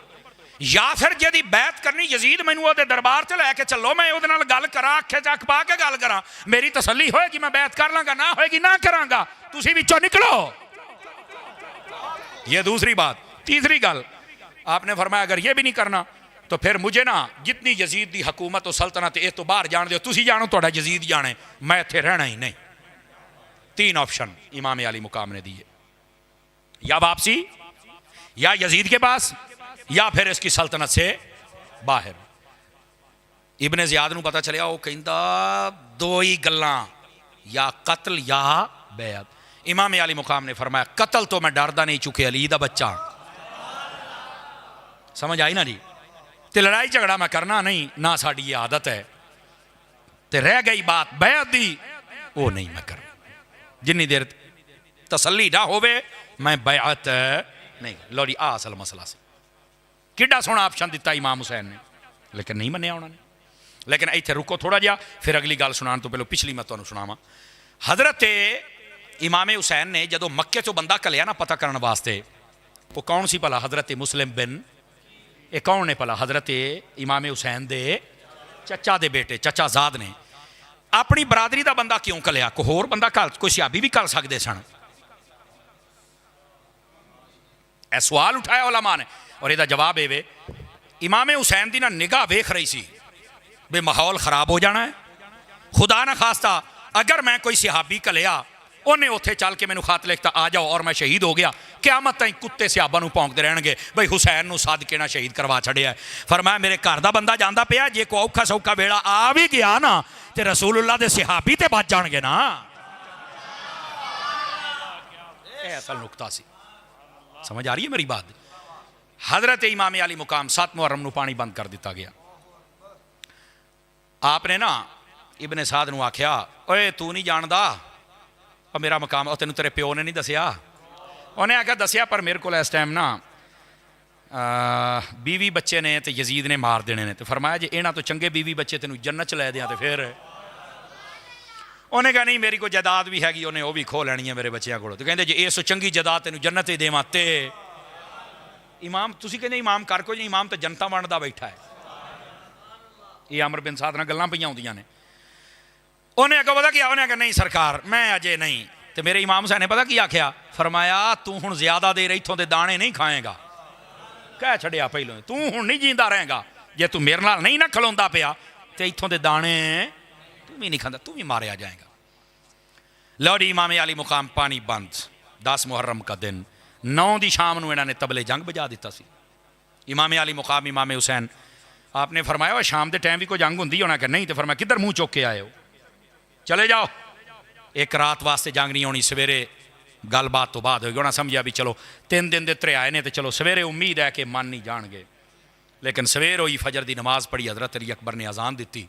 Speaker 1: या फिर जदी बैत करनी यजीद मैनू ओहदे दरबार च लैके चलो, मैं ओहदे नाल गल करां, अखे च अख पा के गल करां, मेरी तसल्ली होएगी, मैं बैत कर लांगा, ना होएगी ना करांगा, तुसी विचों निकलो। ये दूसरी बात। तीसरी गल आपने फरमाया अगर ये भी नहीं करना तो फिर मुझे ना जितनी यजीद की हुकूमत और सल्तनत इस तो बाहर जान दो, तुसी जानो तुहाडा यजीद जाने, मैं इत्थे रहना ही नहीं। 3 ऑप्शन इमाम अली मुकाम ने दिए, या वापसी, या यजीद के पास, या फिर इसकी सल्तनत से बाहर। इब्ने ज़ियाद नूं पता चलिया, वो कहंदा 2 ही गल्लां, या कत्ल या बैत। इमाम अली मुकाम ने फरमाया कत्ल तो मैं डरदा नहीं, चुके अली दा बच्चा। समझ आई ना जी? ते लड़ाई झगड़ा मैं करना नहीं, ना साड़ी ये आदत है। ते रह गई बात बैत दी, वो नहीं मैं कर। जिन्नी देर तसल्ली ना होवे मैं बैअत नहीं। लो जी आ असल मसला सी। किड्डा सोहना ऑप्शन दिता इमाम हुसैन ने, लेकिन नहीं मन्निया उन्होंने। लेकिन इत्थे रुको थोड़ा जिहा, फिर अगली गल सुनाने तो पहले पिछली मैं तुहानूं सुणावां। हज़रत इमाम हुसैन ने जदों मक्के चों बंदा घलिया ना पता करने वास्ते, वो कौन सी भला? हज़रत मुस्लिम बिन, ये कौन ने भला? हज़रत इमाम हुसैन दे चचा दे बेटे चचा ज़ाद ने। अपनी बरादरी का बंदा क्यों घलिया? कोई होर बंदा घल, कोई सियाबी भी घल सकते सन। यह सवाल उठाया उलमा ने, और यदा जवाब ये इमाम हुसैन की ना निगाह वेख रही सी भी माहौल खराब हो जाना है। खुदा ना खास्ता अगर मैं कोई सिहाबी घलिया, उन्हें उत्थे चल के मैनू खत लिखता आ जाओ और मैं शहीद हो गया, क़यामत ताईं कुत्ते सिहाबा नूं भौंकदे रहणगे बई हुसैन नूं सद के ना शहीद करवा छड़िया। फरमाया मेरे घर का बंदा जांदा पिया, जे कोई औखा सौखा वेला आ भी गया ना ते रसूलुल्लाह दे सिहाबी ते बच जाणगे ना। यह असल नुकता सी। समझ आ रही है मेरी बात? हज़रत इमाम अली मुकाम 7 मुहर्रम नूं पानी बंद कर दिता गया। आपने ना इबन साद नूं आख्या, ओए तू नहीं जानदा और मेरा मकाम, और तेन तेरे प्यो ने नहीं दसिया? उन्हें आख्या दसिया, पर मेरे को इस टाइम ना बीवी बच्चे ने तो यजीद ने मार देने ने। तो फरमाया जे इन्हां तो चंगे बीवी बच्चे तेन जन्नत च लै दियां तो फिर? उन्हें कहा नहीं मेरी कोई जायदाद भी हैगी, उन्हें वह भी खो लैनी है मेरे बच्चों को। तो कहते जे इस चंगी जायदाद तेन जन्नत ही देवां ते इमाम तुसीं कहंदे इमाम कर को जी, इमाम तो जनता वंडदा बैठा है। ये अमर बिन साद नाल गल्लां पईयां होंदियां ने। उन्हें अगों पता क्या? उन्हें आख्या नहीं सरकार मैं अजे नहीं। तो मेरे इमाम हुसैन ने पता की आख्या? फरमाया तू हुण ज्यादा देर इत्थों दे दाने नहीं खाएगा। कह छड़िया पहलों, तू हुण नहीं जींदा रहेगा, जे तू मेरे नाल नहीं ना खलोंदा पिया तो इत्थों दे दाने तू भी नहीं खांदा, तू भी मारिया जाएगा। लो जी इमाम अली मुकाम पानी बंद। 10 मुहर्रम का दिन 9 दी शाम नूं इन्हां ने तबले जंग बजा दिता सी। इमाम अली मुकाम इमाम हुसैन आपने फरमाया शाम के टाइम भी कोई जंग होंदी होना? कि नहीं। तो फरमाया किधर मुँह चुक के आए हो, चले जाओ, एक रात वास्ते जंग नहीं होनी, सवेरे गलबात तो बाद होगी। उन्हें समझा भी चलो 3 दिन के त्रियाए ने तो चलो सवेरे उम्मीद है कि मन नहीं जाणगे। लेकिन सवेर हुई, फजर की नमाज पढ़ी, हज़रत अली अकबर ने अजान दी,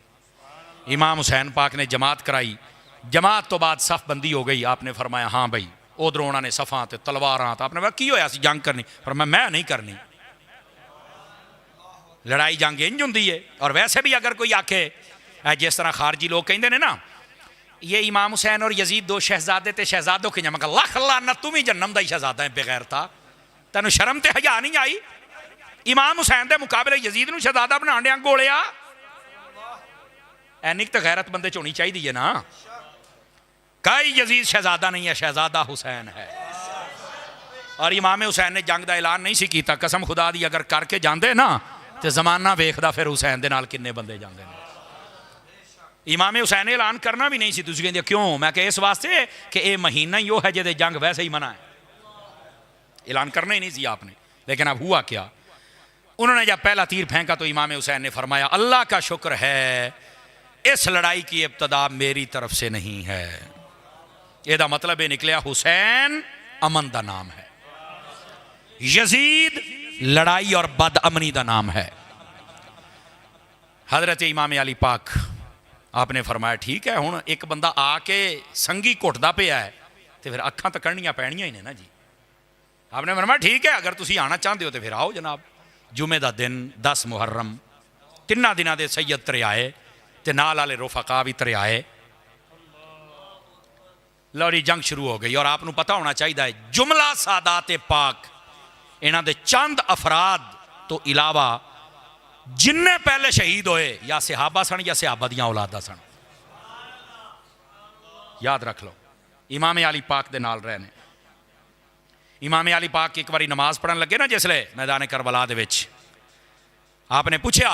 Speaker 1: इमाम हुसैन पाक ने जमात कराई। जमात तो बाद सफ बंदी हो गई। आपने फरमाया हाँ बई, उधरों उन्होंने सफ़ा तो तलवारां, तो आपने कहा की होया सी जंग करनी? फरमाया मैं नहीं करनी, लड़ाई जंग इंज होंदी है। और वैसे भी अगर कोई आखे जिस तरह खारजी लोग कहते हैं ना, ये इमाम हुसैन और यजीद 2 शहजादे ते शहजादों की जमा, लख लाना तुम ही जन्नम दा शहजादा है बगैर था, तेन शर्म ते हया नहीं आई? इमाम हुसैन के मुकाबले यजीद नूं शहजादा बना दिया गोलिया। एनी तो गैरत बंदे च होनी चाहिए है ना। कई यजीद शहजादा नहीं है, शहजादा हुसैन है। और इमाम हुसैन ने जंग का ऐलान नहीं सी कीता, कसम खुदा दी अगर करके जाते ना तो जमाना वेखदा फिर हुसैन दे नाल किन्ने बंदे जाते हैं। इमाम हुसैन ने ऐलान करना भी नहीं सी। तुसीं कहंदे क्यों? मैं कहा इस वास्ते कि यह महीना ही वो है जिहदे जंग वैसे ही मना है, ऐलान करना ही नहीं सी आपने। लेकिन अब हुआ क्या? उन्होंने जब पहला तीर फेंका तो इमाम हुसैन ने फरमाया अल्लाह का शुक्र है इस लड़ाई की इब्तदा मेरी तरफ से नहीं है। यदा मतलब ये निकलिया हुसैन अमन का नाम है, यजीद लड़ाई और बदअमनी का नाम है। हजरत इमाम अली पाक आपने फरमाया ठीक है, हुण एक बंदा आके संगी घुटदा पिया है तो फिर अखां तो कढ़नियां पैणियां ही ने ना जी। आपने फरमाया ठीक है, अगर तुसीं आना चाहते हो तो फिर आओ जनाब। जुमे का दिन 10 मुहर्रम, 3 दिनों के सैयद त्रियाए ते नाल वाले रोफका भी त्रियाए। लो जी जंग शुरू हो गई। और आपको पता होना चाहिए जुमला सादात पाक इन्हां दे चंद अफराद तो इलावा जिन्ने पहले शहीद होए या सहाबा सन या सहाबा दियां औलादा सन। याद रख लो इमाम अली पाक दे नाल रहने। इमाम अली पाक एक बारी नमाज पढ़न लगे ना जिसले मैदान करबला दे विच, आपने पूछा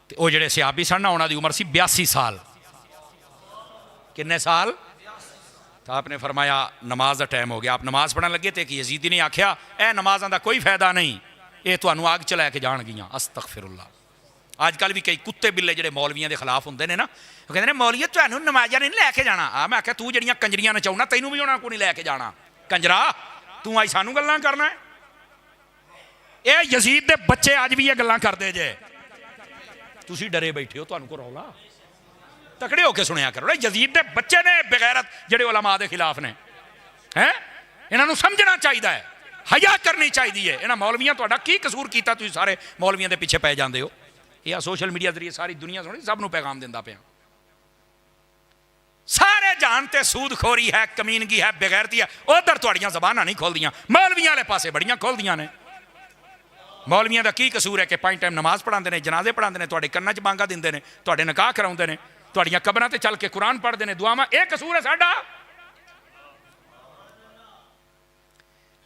Speaker 1: वो जेडे सहाबी सन ना उन्हां दी उम्र सी 82 साल। किन्ने साल? तो आपने फरमाया नमाज का टाइम हो गया। आप नमाज पढ़न लगे तो एक यजीदी ने आख्या ए नमाज़ां दा कोई फायदा नहीं, ये तुहानूं आग च लैके जाणगियां। अस्तगफिरुल्लाह। अजकल भी कई कुत्ते बिल्ले जेडे मौलवियां के खिलाफ होंदे ने ना, वो कहंदे ने मौलविया तुहानूं नमाज़ां नहीं लैके जाना। मैं आख्या तू जड़ियां कंजरियां नचाउना तैनूं भी उन्हां कोल नहीं लैके जाना। कंजरा तू आई सानूं गल्लां करना है? ये यजीद दे बच्चे अज भी ये गल्लां करदे जे, तुसीं डरे बैठे हो, तुहानूं कोई रौला तकड़े होकर सुनिया करो। यजीद के बच्चे ने बेगैरत जेडे उलमा के खिलाफ ने हैं, इन्हों समझना चाहिए है, हया करनी चाहिए है। इन्होंने मौलवियों तुहाडा की कसूर किया, तुसीं सारे मौलवियों के पीछे पै जाते हो। यह सोशल मीडिया जरिए सारी दुनिया सुनी, सब नूं पैगाम दिंदा पिया। सारे जानते सूदखोरी है, कमीनगी है, बेगैरती है। उधर तुहाड़ियां ज़बानां नहीं खोलदियां, मौलवियां वाले पासे बड़ियां खोलदियां ने। मौलवियां दा की कसूर है कि 5 टाइम नमाज पढ़ाते हैं, जनाजे पढ़ाते हैं, तुहाडे कन्नां च बांगा दिंदे ने, तुहाडे निकाह कराउंदे ने, तुहाड़ियां कबरां ते चल के कुरान पढ़ते हैं, दुआवां। यह कसूर है साडा।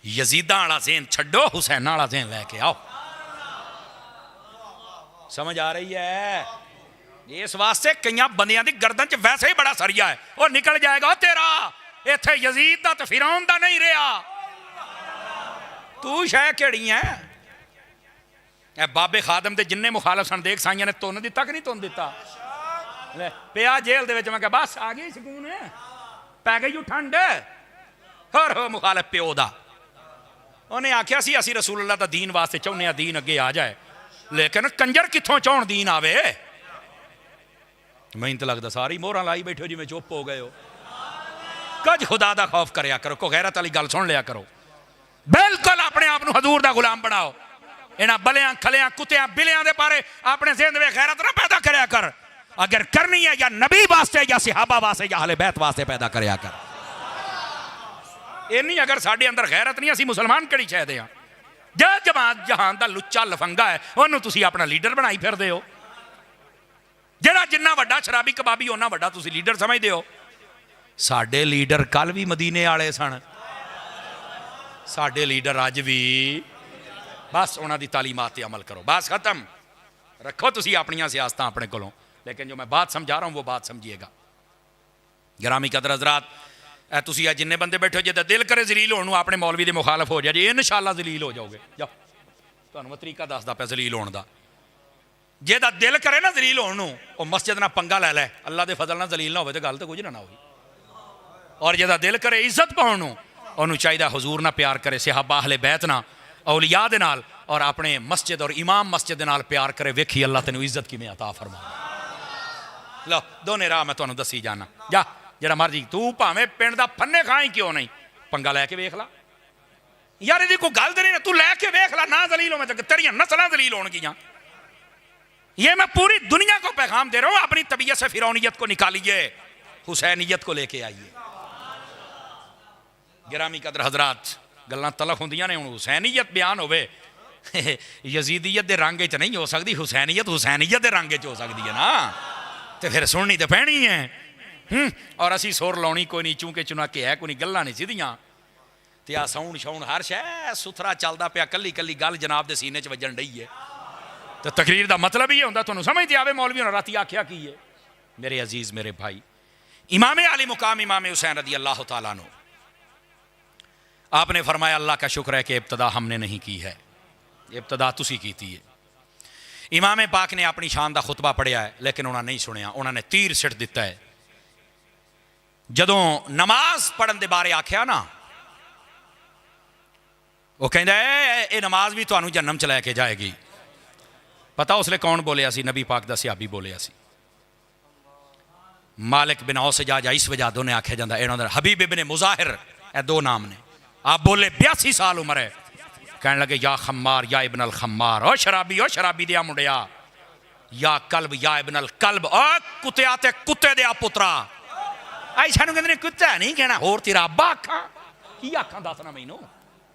Speaker 1: यजीदा वाला ज़हन छड्डो, हुसैन वाला ज़हन लैके आओ। समझ आ रही है? इस वास्ते कई बंदियां दी गर्दन च वैसे ही बड़ा सरिया है, वो निकल जाएगा तेरा। इत्थे यजीद दा ते फिरौन दा नहीं रहा। तू शह केड़ी है? बाबे खादम के जिन्ने मुखालफ सन, देख साइयां ने तुन दिता कि नहीं तुन दिता? पिया जेल दे विच, मैं कहा बस आ गई सकून, पै गई ठंड। होर हो मुखालफ प्यो दा, उन्हें आख्या सी असी रसूलुल्लाह दा दीन वास्ते चाहुंदे हां, दीन अगे आ जाए, लेकिन कंजर कित्थों चाहण दीन आवे। मैं तो लगता सारी मोहरां लाई बैठे जिवें चुप हो गए हो। कुछ खुदा दा खौफ करया करो, कोई गैरत वाली गल सुन लिया करो। बिल्कुल अपने आप नूं हजूर दा गुलाम बनाओ। इन्हां बलियां खलियां कुत्तियां बिलियां दे बारे अपने ज़हन में गैरत ना पैदा करया कर। अगर करनी है या नबी वास्ते या सिहाबा वास्ते या अहले बैत वास्ते पैदा करया कर। इन्नी अगर साडे अंदर गैरत नहीं, असीं मुसलमान किहड़ी शै दे हां? जे जमात जहान दा लुच्चा लफंगा है, उहनूं तुसीं अपना लीडर बनाई फिरदे हो। जेड़ा जिन्ना वड्डा शराबी कबाबी उन्ना वड्डा तुसीं लीडर समझदे हो। साडे लीडर कल भी मदीने वाले सन, साडे लीडर अज भी। बस उन्हां दी तालीमात ते अमल करो, बस खत्म। रखो तुसीं अपनियां सियासतां अपने कोलों, लेकिन जो मैं बात समझा रहा हूं वो बात समझिएगा। गिरामी कदर हज़रात, तुसीं जिन्ने बंदे बैठे हो, जे दिल करे जलील होने अपने मौलवी के मुखालफ हो जाए, इंशाअल्लाह जलील हो जाओगे। जाओ, तुहानूं मैं तरीका दसदा पिया जलील होने का। जेदा दिल करे ना जलील होने, वो मस्जिद ना पंगा लै लै, अल्लाह के फजल ना जलील ना हो तो गल तो कुछ ना होई। और जेदा दिल करे इज्जत पाउण, उन्होंने चाहिए हुजूर ना प्यार करे, सिहाबा अहले बैत ना, औलिया दे नाल, और अपने मस्जिद और इमाम मस्जिद दे नाल प्यार करे। वेखी अल्लाह तेनों इज्जत किवें अता फरमा। लो दोने राह मैं तुहानूं दसी जाना। जा जेड़ा मर्जी, तू भावें पिंड दा फन्ने खां ही क्यों नहीं, पंगा लैके वेख ला यार। इहदी कोई गल ते नहीं, तू लैके वेख ला। ना जलील होवे तो तेरियां नस्लां जलील होणगियां। ये मैं पूरी दुनिया को पैगाम दे रहा हूं, अपनी तबीयत से फिरौनियत को निकालिए, हुसैनियत को लेके आइए। गिरामी कदर हजरात, गल्लां तलख होंदियां ने। हुण हुसैनियत बयान होवे, यजीदियत के रंग च नहीं हो सकती, हुसैनियत हुसैनियत के रंग च हो सकती है ना, तो फिर सुननी तो पैनी है। और असी सुर लाउणी कोई नहीं, चूंकि चुनाके है कोई नहीं, गल्लां नहीं सीधियां। ते आ साउंड शाउंड हर शै सुथरा चलदा पिया, कल्ली कल्ली गल जनाब दे सीने च वजन डई है। तो तकरीर का मतलब ही होंदा तुहानूं समझ ते आवे मौलवी होना राती आख्या की है। मेरे अजीज मेरे भाई, इमाम आली मुकाम इमाम हुसैन रदी अल्लाह तआला अन्हु, आपने फरमाया अल्लाह का शुक्र है कि इब्तदा हमने नहीं की है, इब्तदा तुसी कीती है। इमाम पाक ने अपनी शान का खुतबा पढ़िया है, लेकिन उन्होंने नहीं सुनिया, उन्होंने तीर सिट दिता है। जदों नमाज पढ़न के बारे आख्या ना, वो कहता है ये नमाज भी तुहानूं जन्नम च लैके जाएगी। पता उसले कौन बोलिया सी? नबी पाक दा सहाबी बोलिया सी, मालिक बिन औस जा इस वजह दोने आख्या जाता। इन्होंने हबीब इब्ने मुजाहिर, ए दो नाम ने। आप बोले 82 साल उम्र है, कहने लगे या खम्मार या इब्न अल खम्मार, ओ शराबी दिया मुंडिया, या कल्ब या इब्न अल कल्ब, ओ कुत्तिया ते कुत्ते दिया पुत्रा। आई सानू कहते कुत्ता नहीं कहना, होर तेरा अब्बा आखा की आखा दसना मैनू।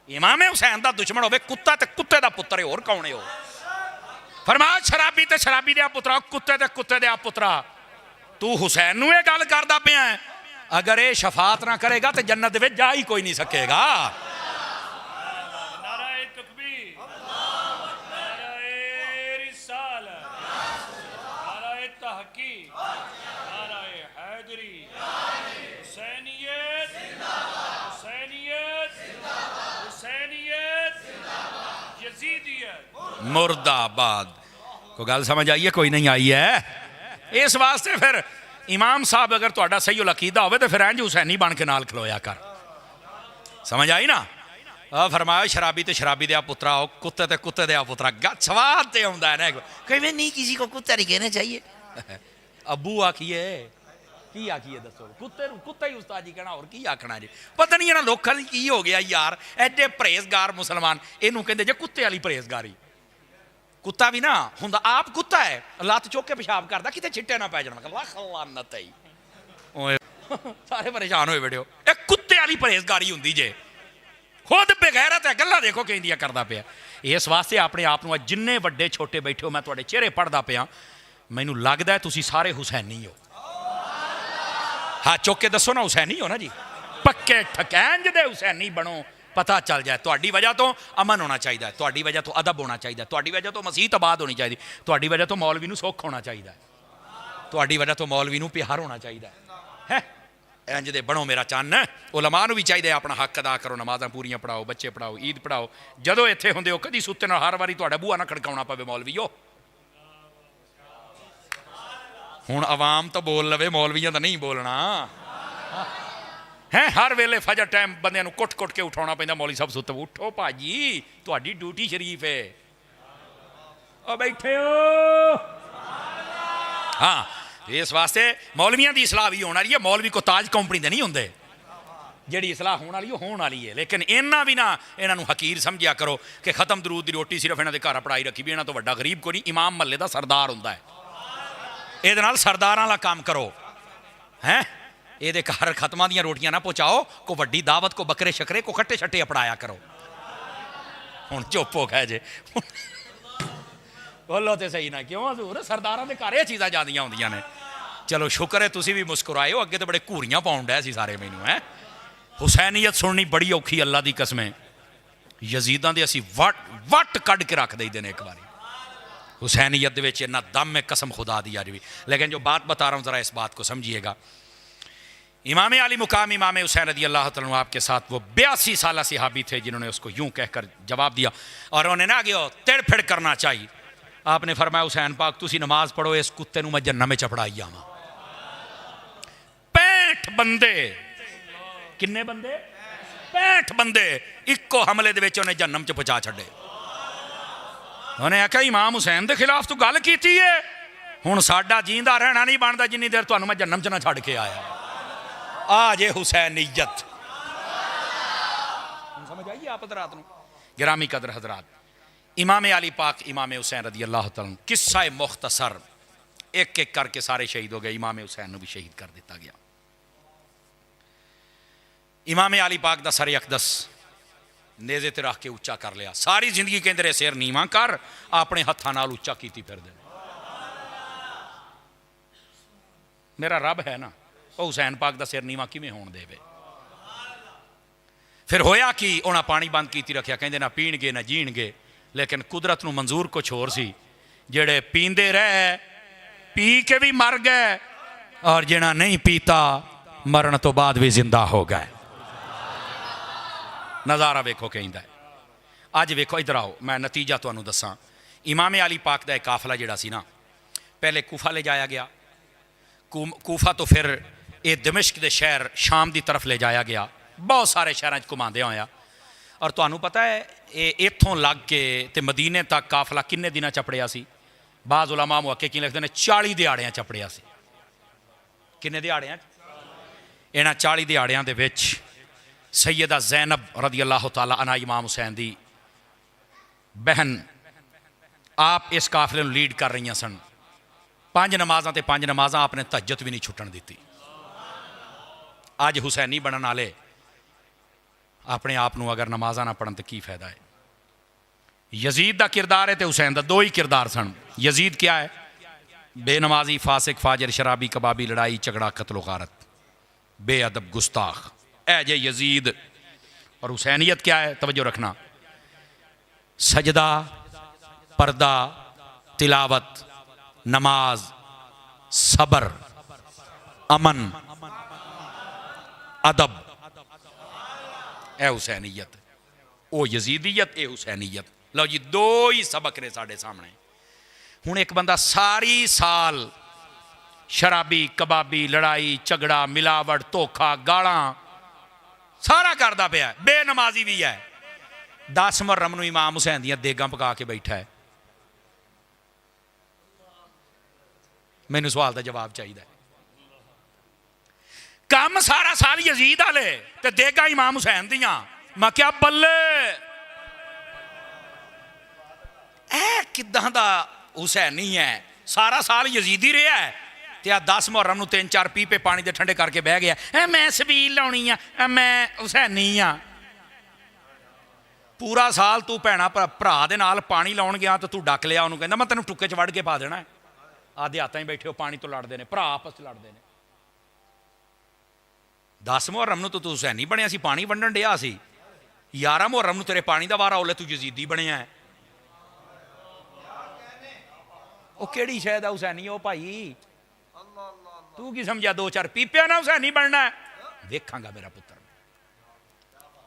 Speaker 1: इमाम हुसैन दा दुश्मन होवे कुत्ता ते कुत्ते दा पुत्र है, होर कौन है? फरमाया शराबी ते शराबी दिया पुत्रा, कुत्ते ते कुत्ते दिया पुत्रा। तू हुसैन नूं ये गल करदा पिया है, अगर ये शफात ना करेगा तो जन्नत में जा ही कोई नहीं सकेगा।
Speaker 2: नाराए तकबीर, नाराए रिसालत, नाराए तहकीक, नाराए हैदरी, हुसैनियत, हुसैनियत, हुसैनियत, यजीदियत
Speaker 1: मुर्दाबाद। को गल समझ आई है? कोई नहीं आई है। इस वास्ते फिर इमाम साहब अगर तुहाडा सही अकीदा हो तो फिर इंज हुसैनी बन के नाल खलोया कर। समझ आई ना? फरमाया शराबी तो शराबी दिया पुत्रा, कुत्ते ते कुत्ते दिया पुत्रा। स्वाद ते आउंदा है ना, कहीं नहीं किसी को कुत्ता नहीं कहना चाहिए। अबू आखिए की आखिए दसो कुत्ते कुत्ता ही उस्ताद जी कहना और की आखना जी पता नहीं इन्होंने लोगों ने की हो गया यार एडे परहेजगार मुसलमान इनू कहते जे कुत्ते वाली परहेजगारी कुत्ता भी ना हुंदा आप कुत्ता है लत्त चुक के पेशाब करता किते छिट्टे ना पै जाण लख लानत है ओए सारे परेशान होए बैठे हो एक कुत्ते वाली परहेजगारी हुंदी जे खुद बेगैरत है गल्लां देखो कहंदियां करदा पिया इस वास्ते अपने आप नूं जिन्ने वड्डे छोटे बैठे हो मैं तुहाडे चेहरे पढ़दा पिया मैनूं लगदा है तुसीं सारे हुसैनी हो हाँ चुक के दसो ना हुसैनी हो ना जी पक्के ठकैंज दे हुसैनी बनो पता चल जाए तुहाडी वजह तो अमन होना चाहिए तुहाडी वजह तो अदब होना चाहिए तुहाडी वजह तो मसीत आबाद होनी चाहिए तुहाडी वजह तो मौलवी नूं सुख होना चाहिए तुहाडी वजह तो मौलवी नूं प्यार होना चाहिए है इंज दे बनो मेरा चन्न उलमा नूं भी चाहिए अपना हक अदा करो नमाज़ां पूरियां पढ़ाओ बच्चे पढ़ाओ ईद पढ़ाओ जदों इत्थे हुंदे हो कदी सुत्ते नाल हर वारी तुहाडा बूहा ना खड़काउणा पवे मौलवीओ हुण आवाम तो बोल लवे मौलवियां तो नहीं बोलना है हर वेले फजर टाइम बंदे नूं कुट कुट के उठाउणा पैंदा मौलवी साहब सुत्ते उठो भाजी तुहाडी ड्यूटी शरीफ है ओ बैठे हो हाँ इस वास्ते मौलवियां की इसलाह भी होने वाली है मौलवी को ताज कंपनी दे नहीं होंदे जिहड़ी इसलाह होने वाली होने वाली है लेकिन इन्ना भी ना इन्हों हकीर समझिया करो कि खत्म दरूद की रोटी सिर्फ इन्हों के घर पढ़ाई रखी भी इन्हों तो वड्डा गरीब कोई नहीं इमाम महल्ले का सरदार होंदा है ये सरदारां वाला काम करो हैं ये घर खत्मा दियां रोटियां ना पहुँचाओ को वड्डी दावत को बकरे शकरे को खट्टे छट्टे अपनाया करो हुण चुप हो गए जे बोलो तो सही ना क्यों हजूर सरदारां दे घर ये चीज़ां ज़्यादा होंदियां ने चलो शुक्र है तुसीं भी मुस्कुराए हो अगे तो बड़े घूरियां पाउण डे सी सारे मैनू है हुसैनीयत सुननी बड़ी औखी अल्लाह की कसमें यजीदां दे असीं वट कढ़ के रख देते हैं एक बारी हुसैनीयत दे इन्ना दम है कसम खुदा दी आज भी लेकिन जो बात बता रहा हूँ ज़रा इस बात को समझिएगा इमाम अली मुकाम इमाम हुसैन रज़ी अल्लाह तआला अन्हु आपके साथ वो 82 साला सहाबी थे जिन्होंने उसको यूं कहकर जवाब दिया और उन्होंने ना आगे तिड़ फिड़ करना चाहिए आपने फरमाया हुसैन पाक तुसी नमाज पढ़ो इस कुत्ते नूं मैं जन्नत में चपड़ाई आवां 65 बंदे किन्ने बंदे 65 बंदे इक्को हमले दे विच उन्हें जन्नम च पहुंचा छड्डे उन्हें आख्या इमाम हुसैन के खिलाफ तू गल की है हुण साडा जींदा रहना नहीं बनता जिन्नी देर तुहानूं मैं जन्नम च ना छड्ड के आया आ जे हुसैनीयत समझ आई आप हज़रात नूं गिरामी कदर हज़रात इमाम अली पाक इमाम हुसैन रज़ी अल्लाह तआला किस्सा मुख्तसर एक एक करके सारे शहीद हो गए इमाम हुसैन नूं भी शहीद कर दिता गया इमाम अली पाक दा सर अकदस नेज़े ते रख के उच्चा कर लिया सारी जिंदगी कहते सिर नीवा कर अपने हत्थां नाल उच्चा कीती फिरदे मेरा रब है ना वो हुसैन पाक दा सिर नीवा किवें होण देवे फिर होया कि उन्हें पानी बंद कीती रखिया कहंदे ना पीणगे ना जीणगे लेकिन कुदरत नूं मंजूर कुछ होर सी जेड़े पींदे रहे पी के भी मर गए और जिन्हां नहीं पीता मरण तो बाद भी जिंदा हो गए नज़ारा वेखो कहंदा है अज वेखो इधर आओ मैं नतीजा तुहानूं दसां इमाम अली पाक दा काफिला जिहड़ा सी ना पहले कूफा ले जाया गया कूफा तो फिर ये दमिश्क के शहर शाम की तरफ ले जाया गया बहुत सारे शहरों घुमांदे होया और तुहानूं पता है ये इत्थों लग के ते मदीने तक काफिला किन्ने दिनां चपड़िया सी बाज़ उलमा मुहक्किक की लिखते हैं 40 दिहाड़ियां चपड़िया सी किन्ने दिहाड़ियां इन्हां 40 दिहाड़ियां दे विच सैयदा ज़ैनब रज़ी अल्लाह तआला अन्हा इमाम हुसैन दी बहन आप इस काफिले नूं लीड कर रही सन 5 नमाज़ां ते 5 नमाज़ां आपने तहज्जुद भी नहीं छुट्टन दी अज हुसैनी बनने वाले अपने आप नूं अगर नमाज़ां ना पढ़न तो की फायदा है यजीद का किरदार है तो हुसैन का 2 ही किरदार सन यजीद क्या है बेनमाजी फासिक फाजिर शराबी कबाबी लड़ाई झगड़ा कत्लो गारत बेअदब गुस्ताख ए जे यजीद और हुसैनियत क्या है तवज्जो रखना सजदा पर्दा तिलावत नमाज सबर अमन अदब ए हुसैनीयत ओ यजीदियत ए हुसैनीयत लो जी 2 ही सबक ने साढ़े सामने हुण एक बंदा सारी साल शराबी कबाबी लड़ाई झगड़ा मिलावट धोखा गालां सारा करदा पिया बेनमाजी भी है 10 मुहर्रम नूं इमाम हुसैन दियां देगां पका के बैठा है मैनू सवाल का जवाब चाहिए। काम सारा साल यजीद वाले ते देगा इमाम हुसैन दियां। मैं क्या बल्ले ए किदां दा हुसैनी है, सारा साल यजीदी रहा है ते आ 10 मुहर्रम नूं 3-4 पीपे पानी दे ठंडे करके बह गया, ए मैं सबील लाउणी आ, मैं हुसैनी आ। पूरा साल तू भैणा भरा दे नाल पानी लाउण गया तो तू डक लिया, उन्होंने कहंदा मैं तेनों टुक्के च वड़ के पा देना है। आधे हाथां ही बैठे हो पानी तो लड़ते हैं, भरा आपस च लड़ते हैं। 10 मुहर्रम नूं तो तू हुसैनी बनया सी, पानी वंडण डिया सी। 11 मुहर्रम नूं तेरे पानी दा वारा, ओले तू यजीदी बनया है। वो किहड़ी शै दा हुसैनी ओ भाई, तू की समझा 2-4 पीपिया ना हुसैनी बनना है? वेखांगा मेरा पुत्र,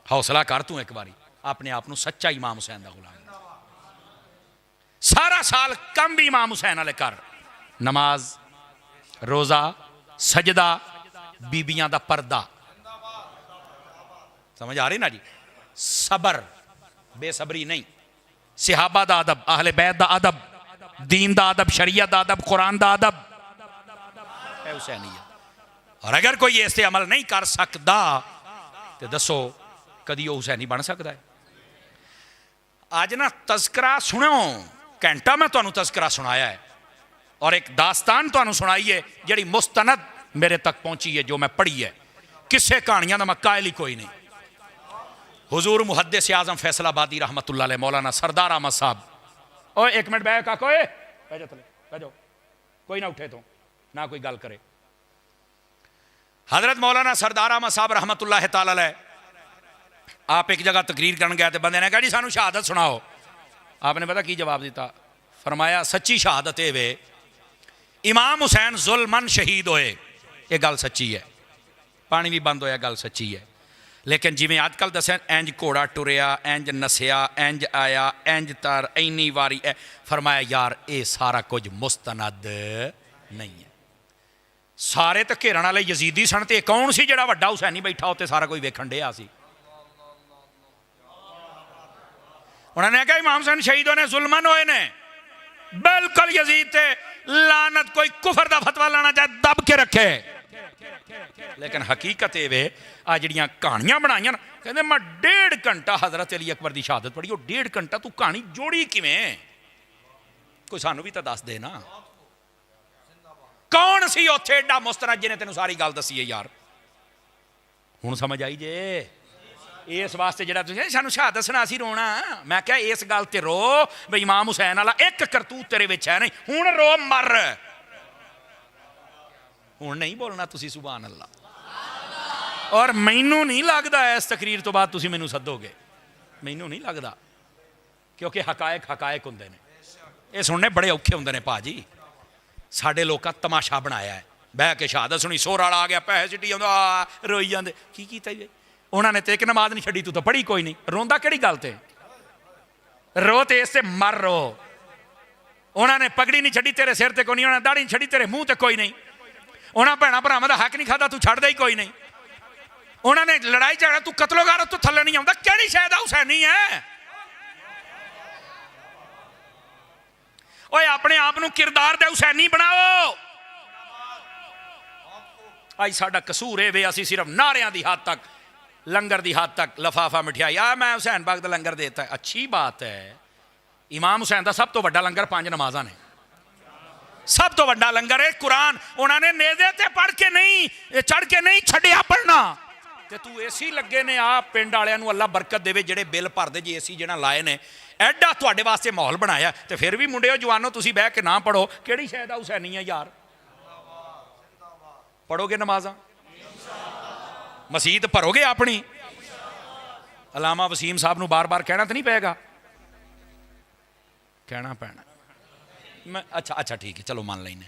Speaker 1: हौसला कर तू एक बारी अपने आप को सच्चा इमाम हुसैन का गुलाम। सारा साल कम भी इमाम हुसैन वाले कर, नमाज, रोजा, सजदा, बीबियां दा पर्दा, समझ आ रही ना जी? सबर, बेसबरी नहीं, सिहाबा दा अदब, अहले बैत दा अदब, दीन दा अदब, शरीयत दा अदब, कुरान दा अदब, हुसैनियत। और अगर कोई इस ते अमल नहीं कर सकता तो दसो कदी वो हुसैनी बन सकता है? आज ना तस्करा सुनो, घंटा मैं तुहानू तस्करा सुनाया है और एक दास्तान तुहानू सुनाई है जिहड़ी मुस्तनद मेरे तक पहुंची है, जो मैं पढ़ी है। किस्से कहानियां दा मैं कायल ही कोई नहीं। हुजूर मुहद्दिस आज़म फैसलाबादी रहमतुल्लाह अलैह मौलाना सरदार अहमद साहब, ओए एक मिनट बैठ काको, बह जाओ थले, बह जाओ, कोई ना उठे तो ना कोई गल करे। हजरत मौलाना सरदार अहमद साहब रहमतुल्लाह तआला अलैह आप एक जगह तकरीर करन गए तो बंदे ने कहा जी सानू शहादत सुनाओ। आपने पता की जवाब दिता? फरमाया सच्ची शहादत ये वे इमाम हुसैन जुल्मन शहीद होए, ये गल सच्ची है, पानी भी बंद होया, गल सच्ची है। लेकिन जिमें अजकल दस इंज घोड़ा टुरया, इंज नसिया, इंज आया, इंज तर, इन्नी वारी है। फरमाया यार ये सारा कुछ मुस्तनद नहीं है। सारे तो घेरन वाले यजीदी सन, ते कौन सी जिहड़ा वड्डा हुसैनी बैठा उत्ते सारा कोई वेखण डिया सी। उन्होंने कहा इमाम हुसैन शहीद होने जुल्मन होए ने, बिल्कुल यजीद थे लानत, कोई कुफर दा फतवा लाना चाहे दब के रखे। लेकिन हकीकत ये वे आ जिहड़ियां कहानियां बनाइयां, कहंदे मैं 1.5 घंटा हजरत अली अकबर की शहादत पढ़ी, वो 1.5 घंटा तू कहानी जोड़ी किवें? कोई सानू भी तो दस दे ना, कौन सी उत्थे एडा मुस्तनद जिन्हें तेनों सारी गल दसी है यार? हुण समझ आई जे? इस वास्ते जिहड़ा तुसीं सानू शहादत सुना सी रोना, मैं क्या इस गल ते रो बई इमाम हुसैन वाला एक करतूत तेरे विच है नहीं, हुण रो मर। हुण नहीं बोलना तुसीं सुभान अल्लाह। और मैनू नहीं लगता इस तकरीर तो बाद तुसीं मैनू सद्दोगे, मैनू नहीं लगता, क्योंकि हकायक हकायक हुंदे ने, ये सुनने बड़े औखे हुंदे ने भाजी। साडे लोकां तमाशा बनाया है, बह के शहादत सुनी, सोर वाला आ गया, पैसे चिट्टी आउंदा, रोई जांदे, की कीता जी? उन्होंने तो एक नमाज नहीं छड़ी, तू तो पढ़ी कोई नहीं, रोंदा किहड़ी गल ते? रो ते इससे मर रो। उन्होंने पगड़ी नहीं छड़ी तेरे सिर ते कोई नहीं, उन्होंने दाढ़ी नहीं छड़ी तेरे मुंह ते कोई नहीं, उन्होंने भैणा भरावां दा हक नहीं खाता, तू छड्डदा ही कोई नहीं। उन्होंने लड़ाई झगड़ा, तू कतलोगार तू थल्ले नहीं आउंदा, किहड़ी शै दा हुसैनी है? ओए अपने आप नूं किरदार दे हुसैनी बनाओ। अज साडा कसूर है वे असीं सिर्फ नारियां दी हद तक, लंगर दी हद तक, लफाफा मिठाई, आ मैं हुसैन बाग दा लंगर देता है, अच्छी बात है। इमाम हुसैन दा सब तो वड्डा लंगर 5 नमाज़ां ने, सब तो वड्डा लंगर है कुरान। उन्होंने नेज़े ते पढ़ के नहीं, चढ़ के नहीं छड्डिया पढ़ना, ते तू एसी लगे ने। आ पिंड वालियां नूं अल्लाह बरकत देवे जिहड़े बिल भरदे जे एसी जिहड़ा लाए ने, एडा तुहाडे वास्ते माहौल बनाया, ते फिर भी मुंडिओ जवानों तुसीं बह के ना पढ़ो, किहड़ी शै दा हुसैनी है यार? पढ़ोगे नमाज़ां, मसीत भरोगे अपनी? अलामा वसीम साहब नूं बार बार कहना तो नहीं पेगा? कहना पैना। मैं अच्छा अच्छा ठीक है, चलो मान लैने।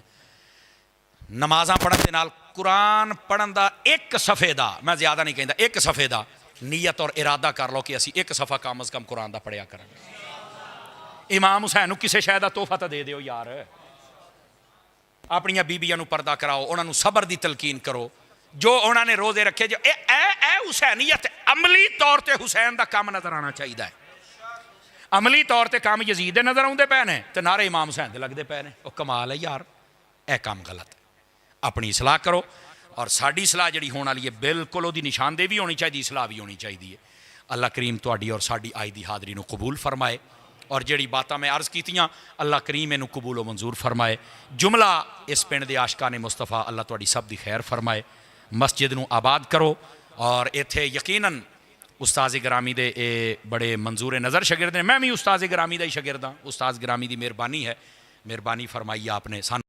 Speaker 1: नमाज़ां पढ़न दे नाल कुरान पढ़न दा एक सफ़े दा, मैं ज़्यादा नहीं कहता, एक सफ़े दा नीयत और इरादा कर लो कि असी एक सफ़ा कम अज़ कम कुरान दा पढ़िया करांगे। इमाम हुसैन नूं किसी शै दा तोहफा तो दे दिओ यार। अपनियां बीबियां नूं पर्दा कराओ, उन्हां नूं सबर दी तलकीन करो, जो उन्होंने रोजे रखे, जो हुसैनीयत अमली तौर पर हुसैन का काम नजर आना चाहिए है। अमली तौर पर काम यजीद नजर आते पे ने, तो नारे इमाम हुसैन के लगते पे ने। वो कमाल है यार, ਇਹ ਕੰਮ ਗਲਤ ਹੈ। ਆਪਣੀ ਇਸਲਾਹ ਕਰੋ ਔਰ ਸਾਡੀ ਸਲਾਹ ਜਿਹੜੀ ਹੋਣ ਵਾਲੀ ਹੈ ਬਿਲਕੁਲ ਉਹਦੀ ਨਿਸ਼ਾਨਦੇਹੀ ਵੀ ਹੋਣੀ ਚਾਹੀਦੀ, ਇਸਲਾਹ ਵੀ ਹੋਣੀ ਚਾਹੀਦੀ ਹੈ। अल्लाह करीम तुहाडी और साडी आज की हाज़री को कबूल फरमाए और जिहड़ी बातां मैं अर्ज़ कीतियां अल्लाह करीम इनू कबूल व मंजूर फरमाए। जुमला इस पिंड दे आशकाने मुस्तफ़ा अल्लाह तुहाडी सब दी खैर फरमाए। मस्जिद नू आबाद करो और इत्थे यकीनन उस्ताद ग्रामी दे बड़े मंजूर नज़र शागिर्द ने। मैं भी उस्ताद ग्रामी का ही शागिर्द हाँ। उस्ताद ग्रामी की मेहरबानी है, मेहरबानी फरमाई आपने सानू